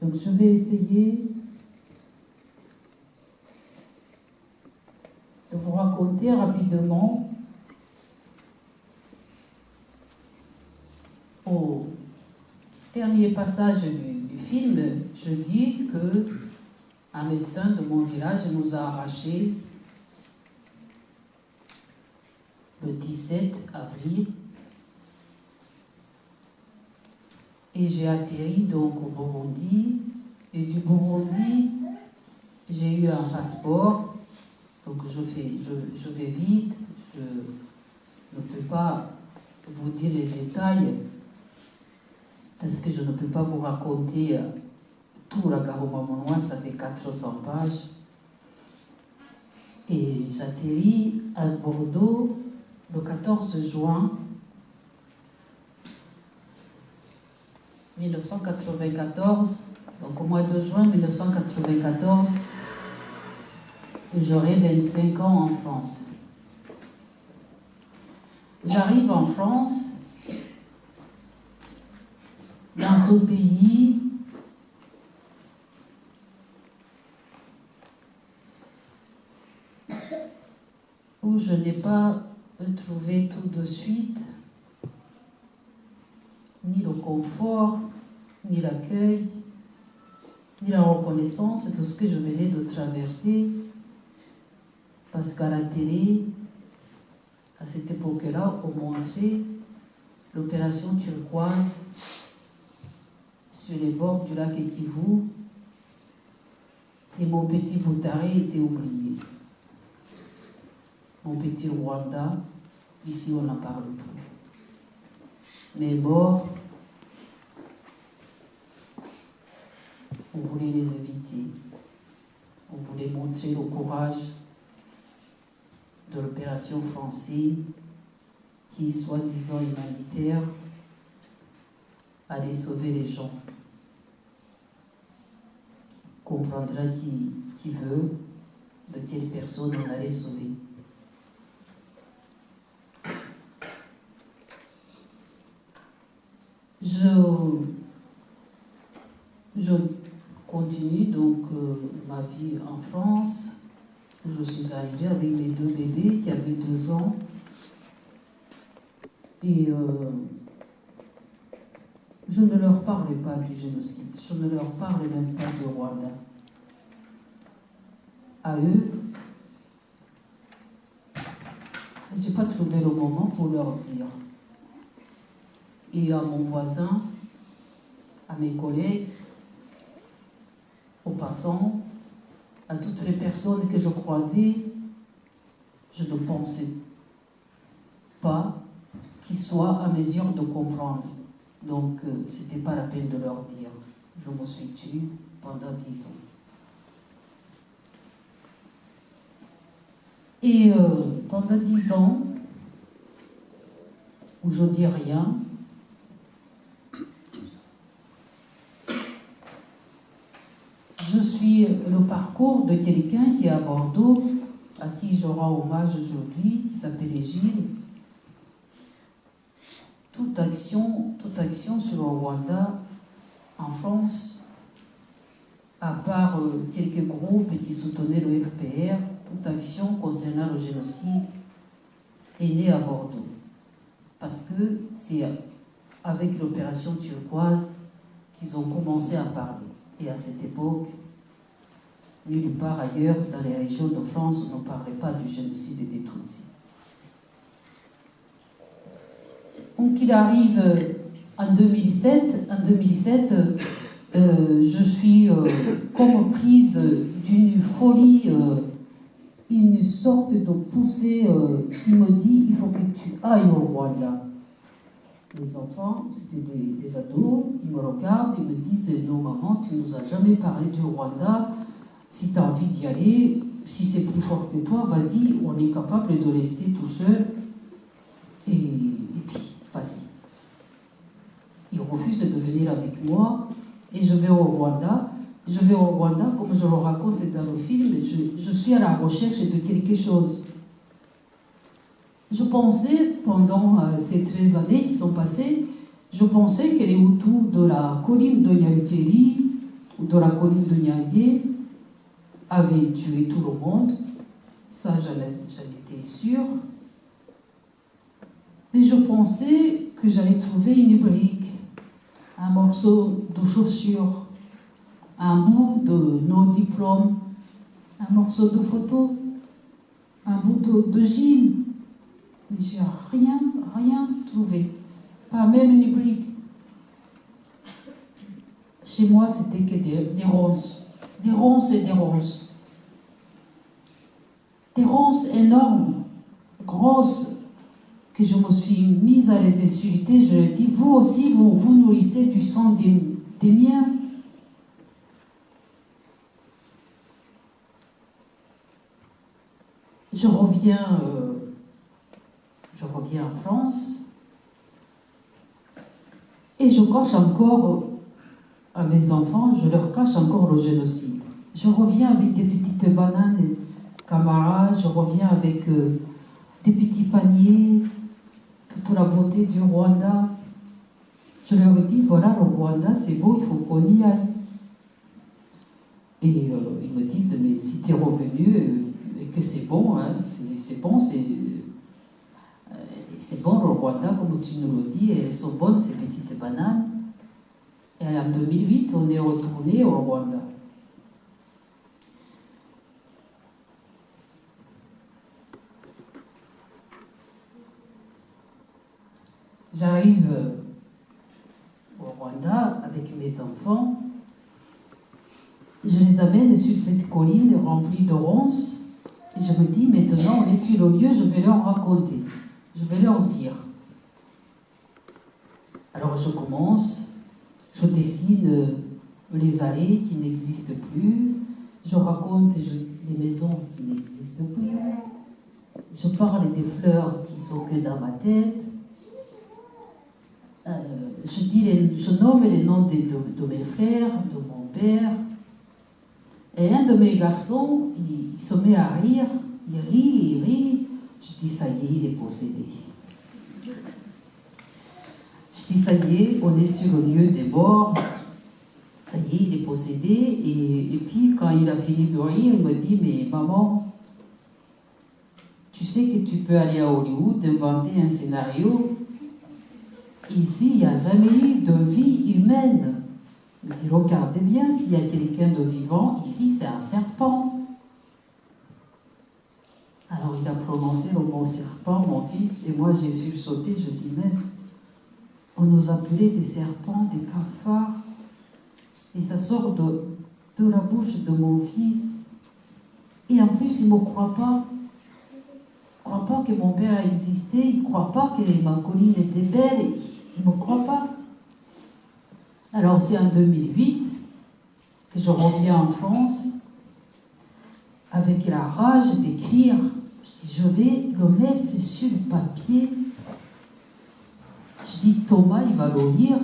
Donc je vais essayer de vous raconter rapidement au dernier passage du film, je dis que un médecin de mon village nous a arraché le 17 avril et j'ai atterri donc au Burundi et du Burundi j'ai eu un passeport, donc je vais vite, je ne peux pas vous dire les détails parce que je ne peux pas vous raconter tout l'Agaroma Manoa, ça fait 400 pages. Et j'atterris à Bordeaux le 14 juin 1994, donc au mois de juin 1994, j'aurai 25 ans en France. J'arrive en France, dans ce pays où je n'ai pas trouvé tout de suite ni le confort, ni l'accueil, ni la reconnaissance de ce que je venais de traverser, parce qu'à la télé, à cette époque-là, on montrait l'opération turquoise sur les bords du lac Kivu, et mon petit Boutaré était oublié. Mon petit Rwanda, ici on n'en parle plus. Mais morts, on voulait les éviter. On voulait montrer le courage de l'opération française qui, soi-disant humanitaire, allait sauver les gens. Comprendra qui veut de quelle personne on allait sauver. Je continue donc ma vie en France. Je suis arrivée avec mes 2 bébés qui avaient 2 ans. Et je ne leur parlais pas du génocide. Je ne leur parlais même pas du Rwanda. À eux, je n'ai pas trouvé le moment pour leur dire. Et à mon voisin, à mes collègues, aux passants, à toutes les personnes que je croisais, je ne pensais pas qu'ils soient à mesure de comprendre. Donc, ce n'était pas la peine de leur dire. Je me suis tue pendant 10 ans. Et pendant 10 ans, où je ne dis rien, je suis le parcours de quelqu'un qui est à Bordeaux, à qui je rends hommage aujourd'hui, qui s'appelle Gilles. Toute action sur le Rwanda en France, à part quelques groupes qui soutenaient le FPR, toute action concernant le génocide est née à Bordeaux. Parce que c'est avec l'opération turquoise qu'ils ont commencé à parler. Et à cette époque, nulle part ailleurs dans les régions de France, on ne parlait pas du génocide et des Tutsis. Donc il arrive en 2007, je suis comme prise d'une folie, une sorte de poussée qui me dit il faut que tu ailles au Rwanda. Les enfants, c'était des ados, ils me regardent et me disent non maman, tu nous as jamais parlé du Rwanda, si tu as envie d'y aller, si c'est plus fort que toi, vas-y, on est capable de rester tout seul et puis vas-y. Ils refusent de venir avec moi et je vais au Rwanda. Je vais au Rwanda, comme je le raconte dans le film, je suis à la recherche de quelque chose. Je pensais, pendant ces 13 années qui sont passées, je pensais que les Hutus de la colline de Nyangeri ou de la colline de Nyangé avaient tué tout le monde. Ça, j'en étais sûre. Mais je pensais que j'allais trouver une brique, un morceau de chaussure, un bout de nos diplômes, un morceau de photo, un bout de gym. Mais j'ai rien trouvé. Pas même une brique. Chez moi, c'était que des ronces. Des ronces et des ronces. Des ronces énormes, grosses, que je me suis mise à les insulter. Je leur ai dit, vous aussi, vous nourrissez du sang des miens. Je reviens en France et je cache encore à mes enfants, je leur cache encore le génocide. Je reviens avec des petites bananes, camarades, je reviens avec des petits paniers, toute la beauté du Rwanda. Je leur dis, voilà, le Rwanda, c'est beau, il faut qu'on y aille. Et ils me disent, mais si tu es revenu et que c'est bon, hein, c'est bon, c'est bon le Rwanda, comme tu nous le dis, elles sont bonnes ces petites bananes. Et en 2008, on est retourné au Rwanda. J'arrive au Rwanda avec mes enfants. Je les amène sur cette colline remplie de ronces. Et je me dis, maintenant, on est sur le lieu, je vais leur raconter. Je vais leur dire. Alors je commence, je dessine les allées qui n'existent plus, je raconte les maisons qui n'existent plus, je parle des fleurs qui sont que dans ma tête, je nomme les noms de mes frères, de mon père, et un de mes garçons, il se met à rire, il rit, je dis ça y est, il est possédé. Je dis ça y est, on est sur le lieu des morts, ça y est, il est possédé, et puis quand il a fini de rire, il me dit, mais maman, tu sais que tu peux aller à Hollywood, inventer un scénario. Ici, il n'y a jamais eu de vie humaine. Il dit, regardez bien, s'il y a quelqu'un de vivant, ici, c'est un serpent. Alors, il a prononcé le mot serpent, mon fils, et moi, j'ai sursauté, je dis, mais on nous appelait des serpents, des cafards, et ça sort de la bouche de mon fils. Et en plus, il ne me croit pas. Il ne croit pas que mon père a existé, il ne croit pas que ma colline était belle, il ne me croit pas. Alors c'est en 2008 que je reviens en France avec la rage d'écrire. Je dis, je vais le mettre sur le papier. Je dis, Thomas, il va le lire,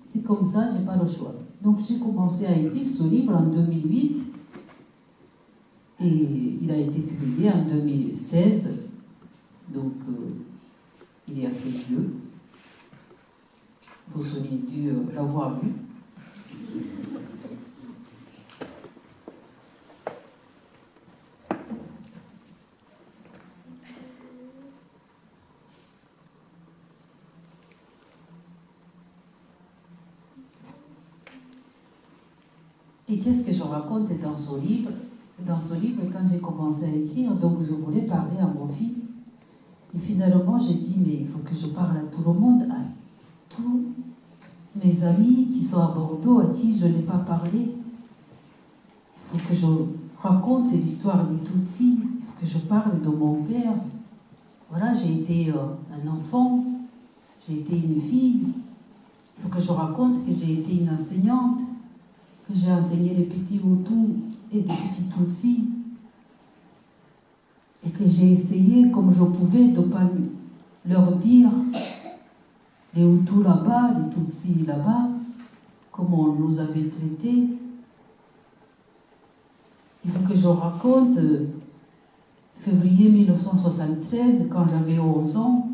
c'est comme ça, je n'ai pas le choix. Donc j'ai commencé à écrire ce livre en 2008 et il a été publié en 2016. Donc il est assez vieux. Vous auriez dû l'avoir lu. Et qu'est-ce que je raconte dans ce livre? Dans ce livre, quand j'ai commencé à écrire, donc je voulais parler à mon fils. Et finalement, j'ai dit, mais il faut que je parle à tout le monde, à tous mes amis qui sont à Bordeaux, à qui je n'ai pas parlé. Il faut que je raconte l'histoire des Tutsis, il faut que je parle de mon père. Voilà, j'ai été un enfant, j'ai été une fille. Il faut que je raconte que j'ai été une enseignante, que j'ai enseigné les petits Hutus et les petits Tutsis, et que j'ai essayé, comme je pouvais, de ne pas leur dire les Hutus là-bas, les Tutsis là-bas, comment on nous avait traités. Il faut que je raconte février 1973, quand j'avais 11 ans.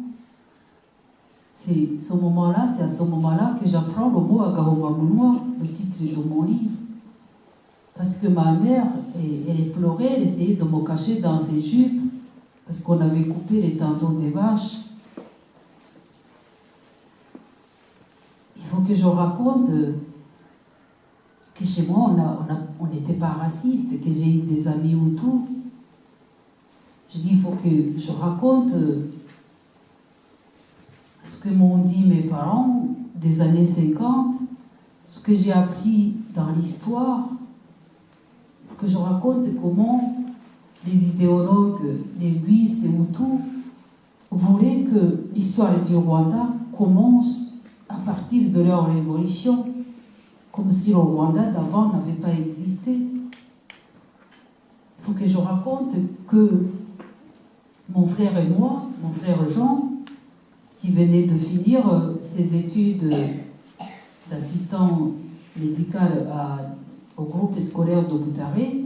C'est à ce moment-là que j'apprends le mot Agahomamunoa, le titre de mon livre. Parce que ma mère, elle pleurait, elle essayait de me cacher dans ses jupes, parce qu'on avait coupé les tendons des vaches. Il faut que je raconte que chez moi, on n'était pas raciste, que j'ai eu des amis Hutus. Je dis, il faut que je raconte ce que m'ont dit mes parents des années 50, ce que j'ai appris dans l'histoire, que je raconte comment les idéologues linguistes et Hutus voulaient que l'histoire du Rwanda commence à partir de leur révolution, comme si le Rwanda d'avant n'avait pas existé. Il faut que je raconte que mon frère et moi, mon frère Jean, qui venait de finir ses études d'assistant médical au groupe scolaire de Boutaré,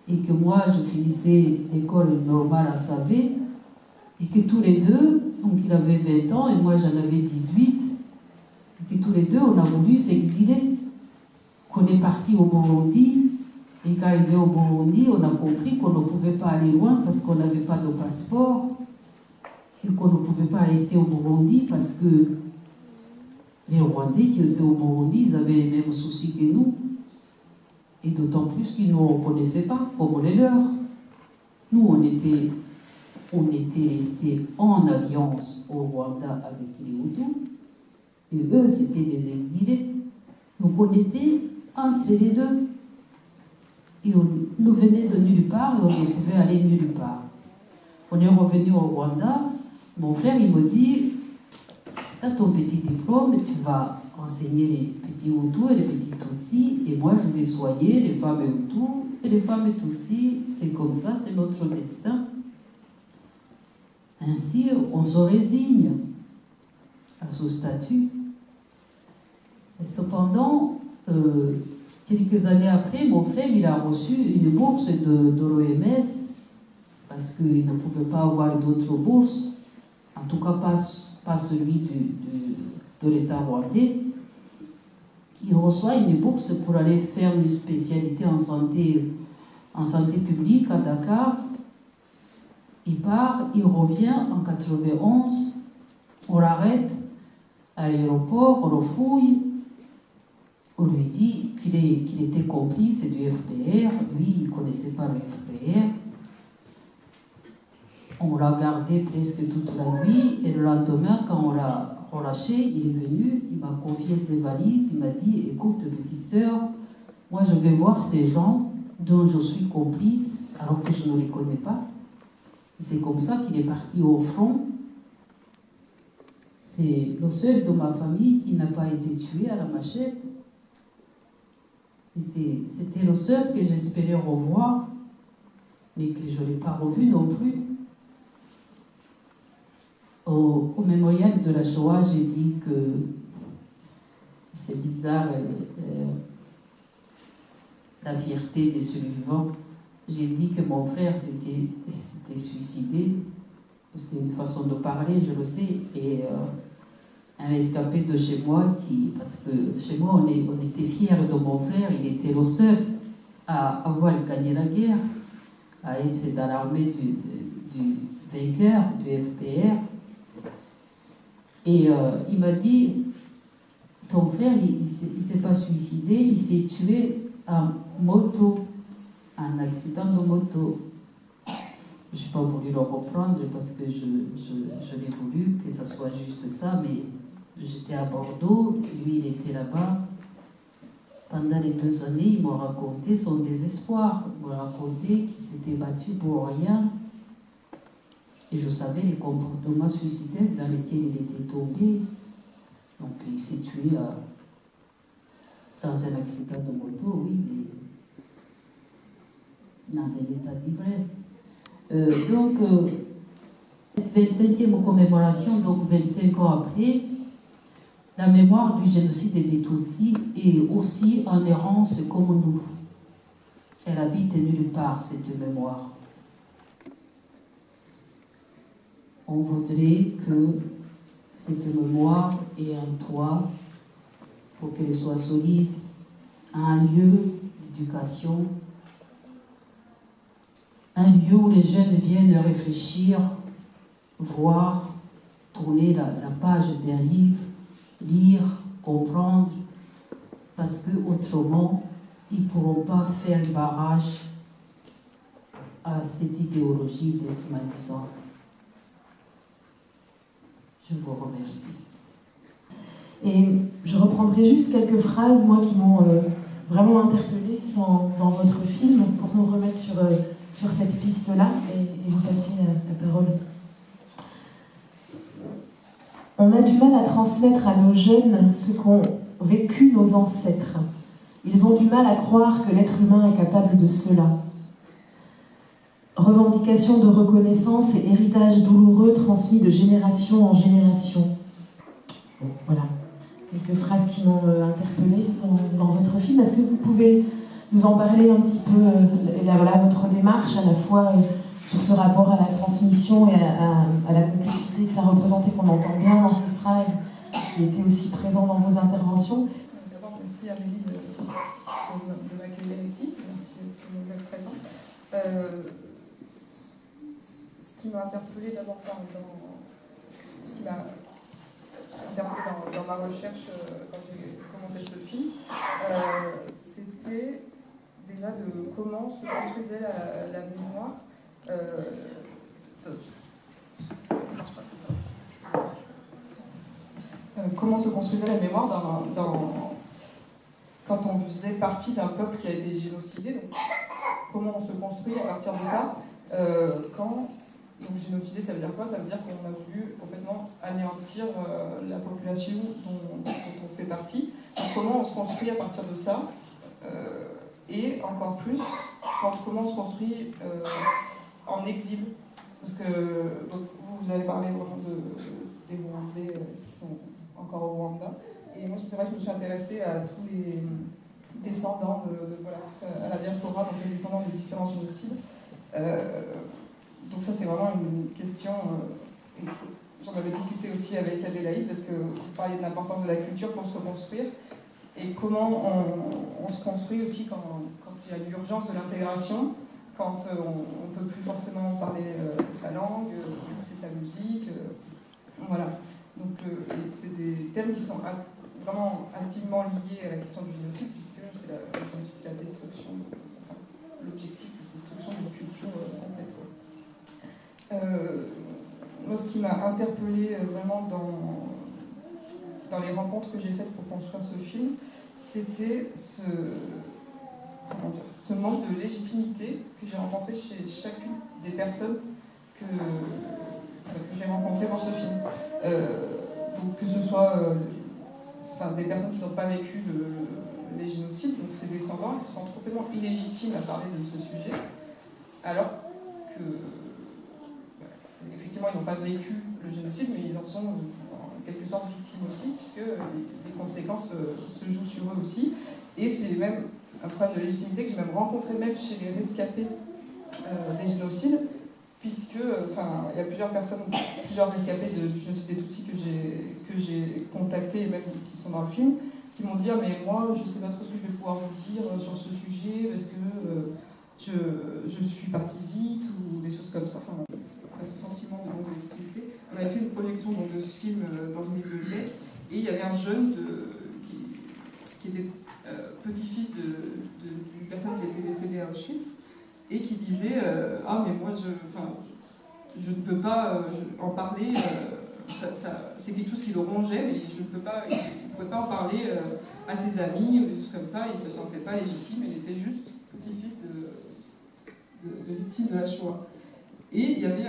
et que moi je finissais l'école normale à Savé, et que tous les deux, donc il avait 20 ans et moi j'en avais 18, et que tous les deux on a voulu s'exiler, qu'on est parti au Burundi, et qu'arrivé au Burundi on a compris qu'on ne pouvait pas aller loin parce qu'on n'avait pas de passeport, et qu'on ne pouvait pas rester au Burundi parce que les Rwandais qui étaient au Burundi, ils avaient les mêmes soucis que nous. Et d'autant plus qu'ils ne nous reconnaissaient pas comme les leurs. Nous, on était restés en alliance au Rwanda avec les Hutus, et eux, c'était des exilés. Donc on était entre les deux. Et on nous venait de nulle part et on ne pouvait aller nulle part. On est revenu au Rwanda. Mon frère, il me dit, tu as ton petit diplôme, tu vas enseigner les petits Hutus et les petits Tutsis, et moi je vais soigner les femmes Hutus et les femmes Tutsis. C'est comme ça, c'est notre destin. Ainsi, on se résigne à ce statut. Et cependant, quelques années après, mon frère il a reçu une bourse de l'OMS, parce qu'il ne pouvait pas avoir d'autres bourses, en tout cas pas celui de l'État rwandais. Il reçoit une bourse pour aller faire une spécialité en santé publique à Dakar. Il part, il revient en 91, on l'arrête à l'aéroport, on le fouille, on lui dit qu'il était complice du FPR, lui il ne connaissait pas le FPR. On l'a gardé presque toute la nuit, et le lendemain, quand on l'a relâché, il est venu, il m'a confié ses valises, il m'a dit, écoute petite sœur, moi je vais voir ces gens dont je suis complice, alors que je ne les connais pas. C'est comme ça qu'il est parti au front. C'est le seul de ma famille qui n'a pas été tué à la machette. Et c'était le seul que j'espérais revoir, mais que je ne l'ai pas revu non plus. Au mémorial de la Shoah, j'ai dit que c'est bizarre, la fierté des survivants. J'ai dit que mon frère s'était suicidé. C'était une façon de parler, je le sais. Et un rescapé de chez moi, parce que chez moi, on était fiers de mon frère, il était le seul à avoir gagné la guerre, à être dans l'armée du vainqueur, du FPR. Et il m'a dit, ton frère, il ne s'est pas suicidé, il s'est tué moto, un accident de moto. Je n'ai pas voulu le reprendre parce que je l'ai voulu que ça soit juste ça, mais j'étais à Bordeaux, lui il était là-bas. Pendant les 2 années, il m'a raconté son désespoir. Il m'a raconté qu'il s'était battu pour rien. Et je savais les comportements suicidaires dans lesquels il était tombé. Donc il s'est tué dans un accident de moto, oui, mais dans un état d'ivresse. Cette 25e commémoration, donc 25 ans après, la mémoire du génocide des Tutsis est aussi en errance comme nous. Elle habite nulle part, cette mémoire. On voudrait que cette mémoire ait un toit pour qu'elle soit solide, un lieu d'éducation, un lieu où les jeunes viennent réfléchir, voir, tourner la page d'un livre, lire, comprendre, parce que autrement, ils ne pourront pas faire barrage à cette idéologie déshumanisante. Je vous remercie. Et je reprendrai juste quelques phrases, moi, qui m'ont vraiment interpellée dans votre film, pour nous remettre sur cette piste-là et vous passer la parole. On a du mal à transmettre à nos jeunes ce qu'ont vécu nos ancêtres. Ils ont du mal à croire que l'être humain est capable de cela. Revendication de reconnaissance et héritage douloureux transmis de génération en génération. Voilà, quelques phrases qui m'ont interpellée dans votre film. Est-ce que vous pouvez nous en parler un petit peu, votre démarche à la fois sur ce rapport à la transmission et à la complexité que ça représentait, qu'on entend bien dans ces phrases, qui étaient aussi présents dans vos interventions. D'abord, merci Amélie de m'accueillir ici, merci à tout le monde d'être présent. Ce qui m'a interpellée d'abord dans ma recherche quand j'ai commencé ce film, c'était déjà de comment se construisait la mémoire. Comment se construisait la mémoire quand on faisait partie d'un peuple qui a été génocidé. Donc, comment on se construit à partir de ça donc génocider, ça veut dire quoi? Ça veut dire qu'on a voulu complètement anéantir la population dont on fait partie. Donc, comment on se construit à partir de ça? Et encore plus, comment on se construit en exil. Parce que donc, vous avez parlé vraiment des Rwandais qui sont encore au Rwanda. Et moi, c'est vrai que je me suis intéressée à tous les descendants à la diaspora, donc les descendants des différents génocides. Donc ça, c'est vraiment une question. J'en avais discuté aussi avec Adélaïde, parce que vous parliez de l'importance de la culture pour se reconstruire. Et comment on se construit aussi quand il y a l'urgence de l'intégration, quand on ne peut plus forcément parler sa langue, écouter sa musique. Voilà. Donc c'est des thèmes qui sont vraiment intimement liés à la question du génocide, puisque c'est la destruction, l'objectif de destruction d'une culture complète. Moi, ce qui m'a interpellée vraiment dans les rencontres que j'ai faites pour construire ce film, c'était ce manque de légitimité que j'ai rencontré chez chacune des personnes que j'ai rencontrées dans ce film. Donc que ce soit des personnes qui n'ont pas vécu les génocides, donc ces descendants, ils se sentent complètement illégitimes à parler de ce sujet, alors que effectivement ils n'ont pas vécu le génocide, mais ils en sont en quelque sorte victimes aussi, puisque les conséquences se jouent sur eux aussi. Et c'est même un problème de légitimité que j'ai même rencontré même chez les rescapés des génocides, puisque il y a plusieurs rescapés du génocide des Tutsis que j'ai contactés, et même qui sont dans le film, qui m'ont dit « mais moi je ne sais pas trop ce que je vais pouvoir vous dire sur ce sujet, parce que je suis partie vite » ou des choses comme ça. Ce sentiment de manque de légitimité. On avait fait une projection de ce film dans une bibliothèque, et il y avait un jeune qui était petit-fils d'une personne à Auschwitz, et qui disait ah mais moi je ne peux pas en parler, c'est quelque chose qui le rongeait, mais il ne pouvait pas en parler à ses amis ou des choses comme ça, il ne se sentait pas légitime, il était juste petit-fils de victime de la Shoah. Et il y avait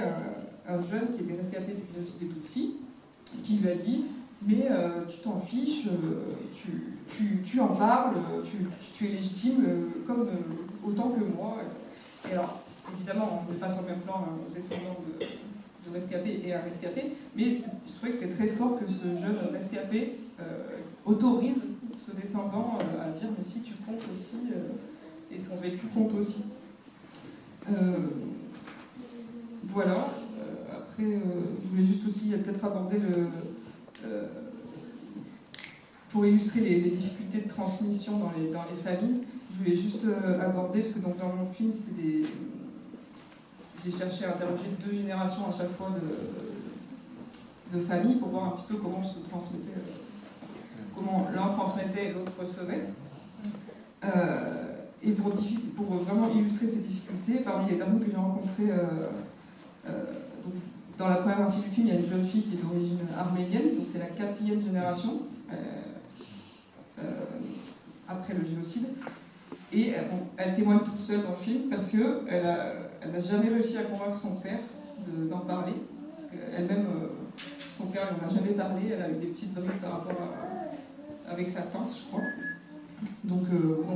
un jeune qui était rescapé du génocide des Tutsis, qui lui a dit mais tu t'en fiches, tu en parles, tu es légitime autant que moi. Et alors, évidemment, on n'est pas sur le même plan aux descendants de rescapés et un rescapé, mais je trouvais que c'était très fort que ce jeune rescapé autorise ce descendant à dire mais si tu comptes aussi, et ton vécu compte aussi. Voilà. Après, je voulais juste aussi peut-être aborder pour illustrer les difficultés de transmission dans les familles, je voulais juste aborder, parce que donc, dans mon film, j'ai cherché à interroger 2 générations à chaque fois de familles pour voir un petit peu comment se transmettait, comment l'un transmettait et l'autre recevait. Et pour vraiment illustrer ces difficultés, parmi les personnes que j'ai rencontrées, dans la première partie du film, il y a une jeune fille qui est d'origine arménienne, donc c'est la 4e génération après le génocide. Et elle témoigne toute seule dans le film parce qu'elle n'a jamais réussi à convaincre son père d'en parler. Parce qu'elle-même, son père n'en a jamais parlé, elle a eu des petites briques par rapport avec sa tante, je crois. Donc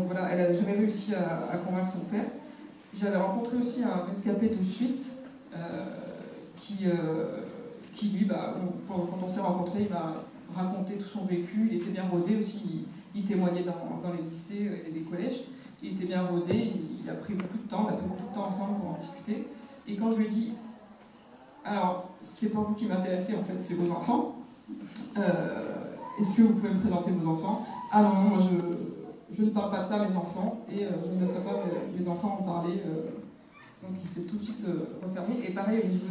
voilà, elle n'a jamais réussi à convaincre son père. J'avais rencontré aussi un rescapé d'Auschwitz qui lui, quand on s'est rencontrés, il m'a raconté tout son vécu, il était bien rodé aussi, il témoignait dans les lycées et les collèges, il était bien rodé, il a pris beaucoup de temps, on a pris beaucoup de temps ensemble pour en discuter. Et quand je lui ai dit, alors c'est pas vous qui m'intéressez en fait, c'est vos enfants, est-ce que vous pouvez me présenter vos enfants? Ah non, moi je ne parle pas de ça à mes enfants, et je ne laisserai pas mes enfants en parler. Donc il s'est tout de suite refermé. Et pareil au niveau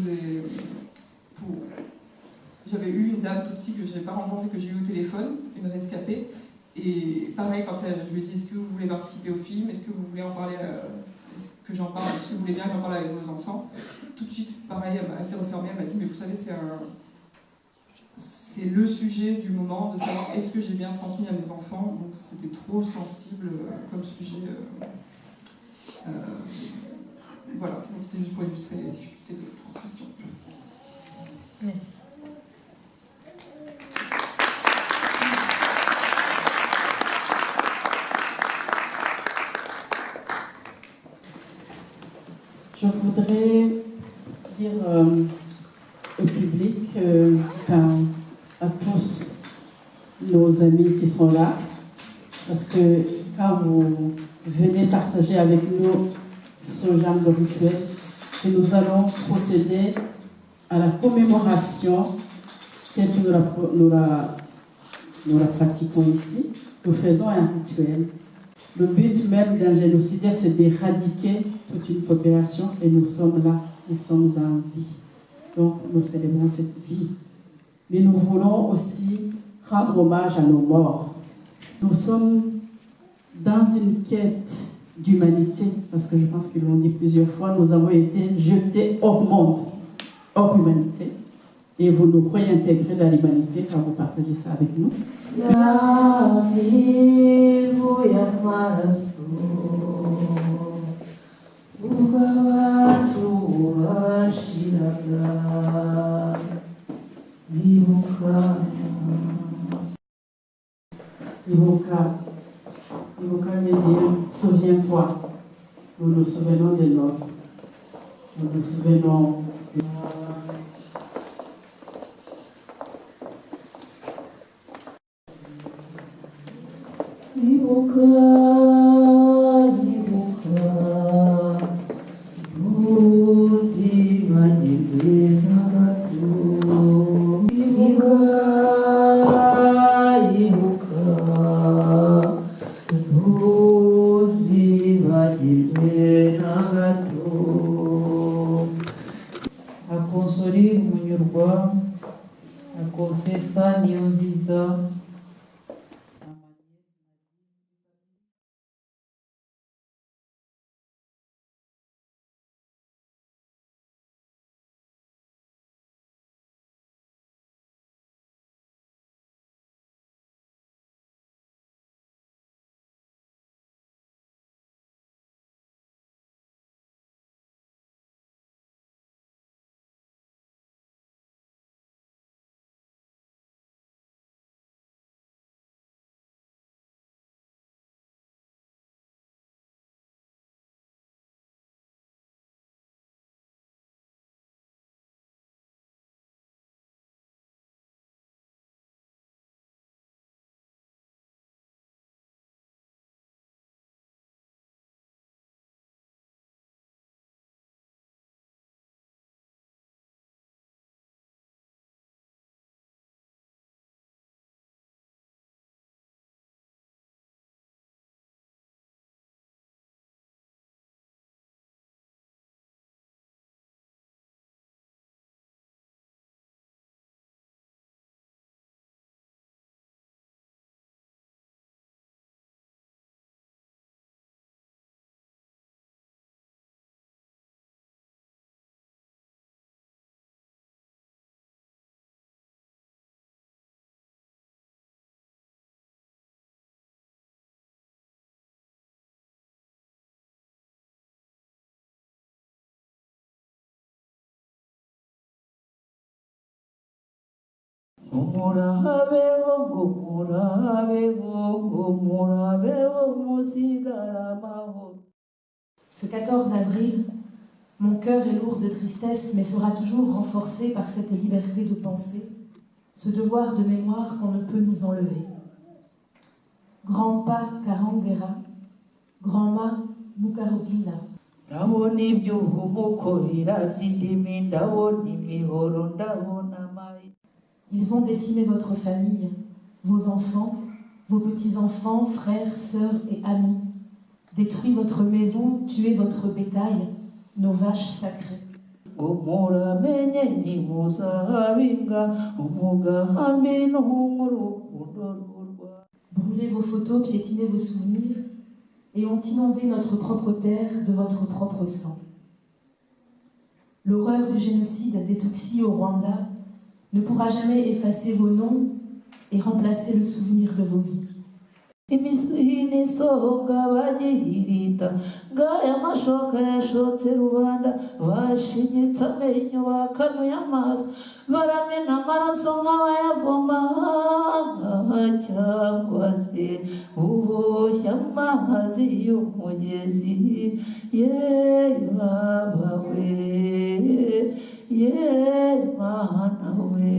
j'avais eu une dame Tutsi que je n'ai pas rencontrée, que j'ai eu au téléphone, une rescapée. Et pareil, quand je lui ai dit est-ce que vous voulez participer au film, est-ce que vous voulez en parler, est-ce que j'en parle, est-ce que vous voulez bien que j'en parle avec vos enfants? Tout de suite, pareil, elle s'est refermée, elle m'a dit mais vous savez, c'est le sujet du moment, de savoir est-ce que j'ai bien transmis à mes enfants. Donc c'était trop sensible comme sujet. Voilà, donc c'était juste pour illustrer les difficultés de transmission. Merci. Je voudrais dire au public, à tous nos amis qui sont là, parce que quand vous venez partager avec nous ce genre de rituel, que nous allons procéder à la commémoration telle que nous la pratiquons ici. Nous faisons un rituel. Le but même d'un génocidaire, c'est d'éradiquer toute une population, et nous sommes là, nous sommes en vie. Donc nous célébrons cette vie. Mais nous voulons aussi rendre hommage à nos morts. Nous sommes dans une quête d'humanité, parce que je pense qu'ils l'ont dit plusieurs fois, nous avons été jetés hors monde, hors humanité, et vous nous réintégrez dans l'humanité quand vous partagez ça avec nous. Ibuka veut dire souviens-toi. Nous nous souvenons de l'autre. Nous nous souvenons de... Akonsoli umunyurwa, akosesa niyo nziza. Ce 14 avril, mon cœur est lourd de tristesse, mais sera toujours renforcé par cette liberté de penser, ce devoir de mémoire qu'on ne peut nous enlever. Grand-pa Karangera, grand-ma Mukarugina. Ils ont décimé votre famille, vos enfants, vos petits-enfants, frères, sœurs et amis, détruit votre maison, tué votre bétail, nos vaches sacrées. Brûlez vos photos, piétinez vos souvenirs et ont inondé notre propre terre de votre propre sang. L'horreur du génocide des Tutsis au Rwanda ne pourra jamais effacer vos noms et remplacer le souvenir de vos vies. Imisuhini sohoga bagihirita ngaya mashoka yashotse rubanda bashinyitse amenyo bakanuye amaso baramena amaraso nk'abayavoma cyangwa se uboshya amazi y'umugezi ye baba we ye mana we.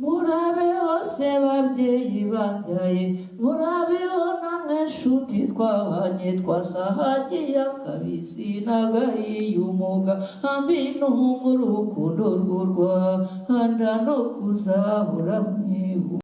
Murabe hose babyeyi babyaye murabeho namwe nshuti twabanye twasahagiye akabisi n'agahiye umugambi n'urukundo rw'u Rwanda no kuzahora mwibu.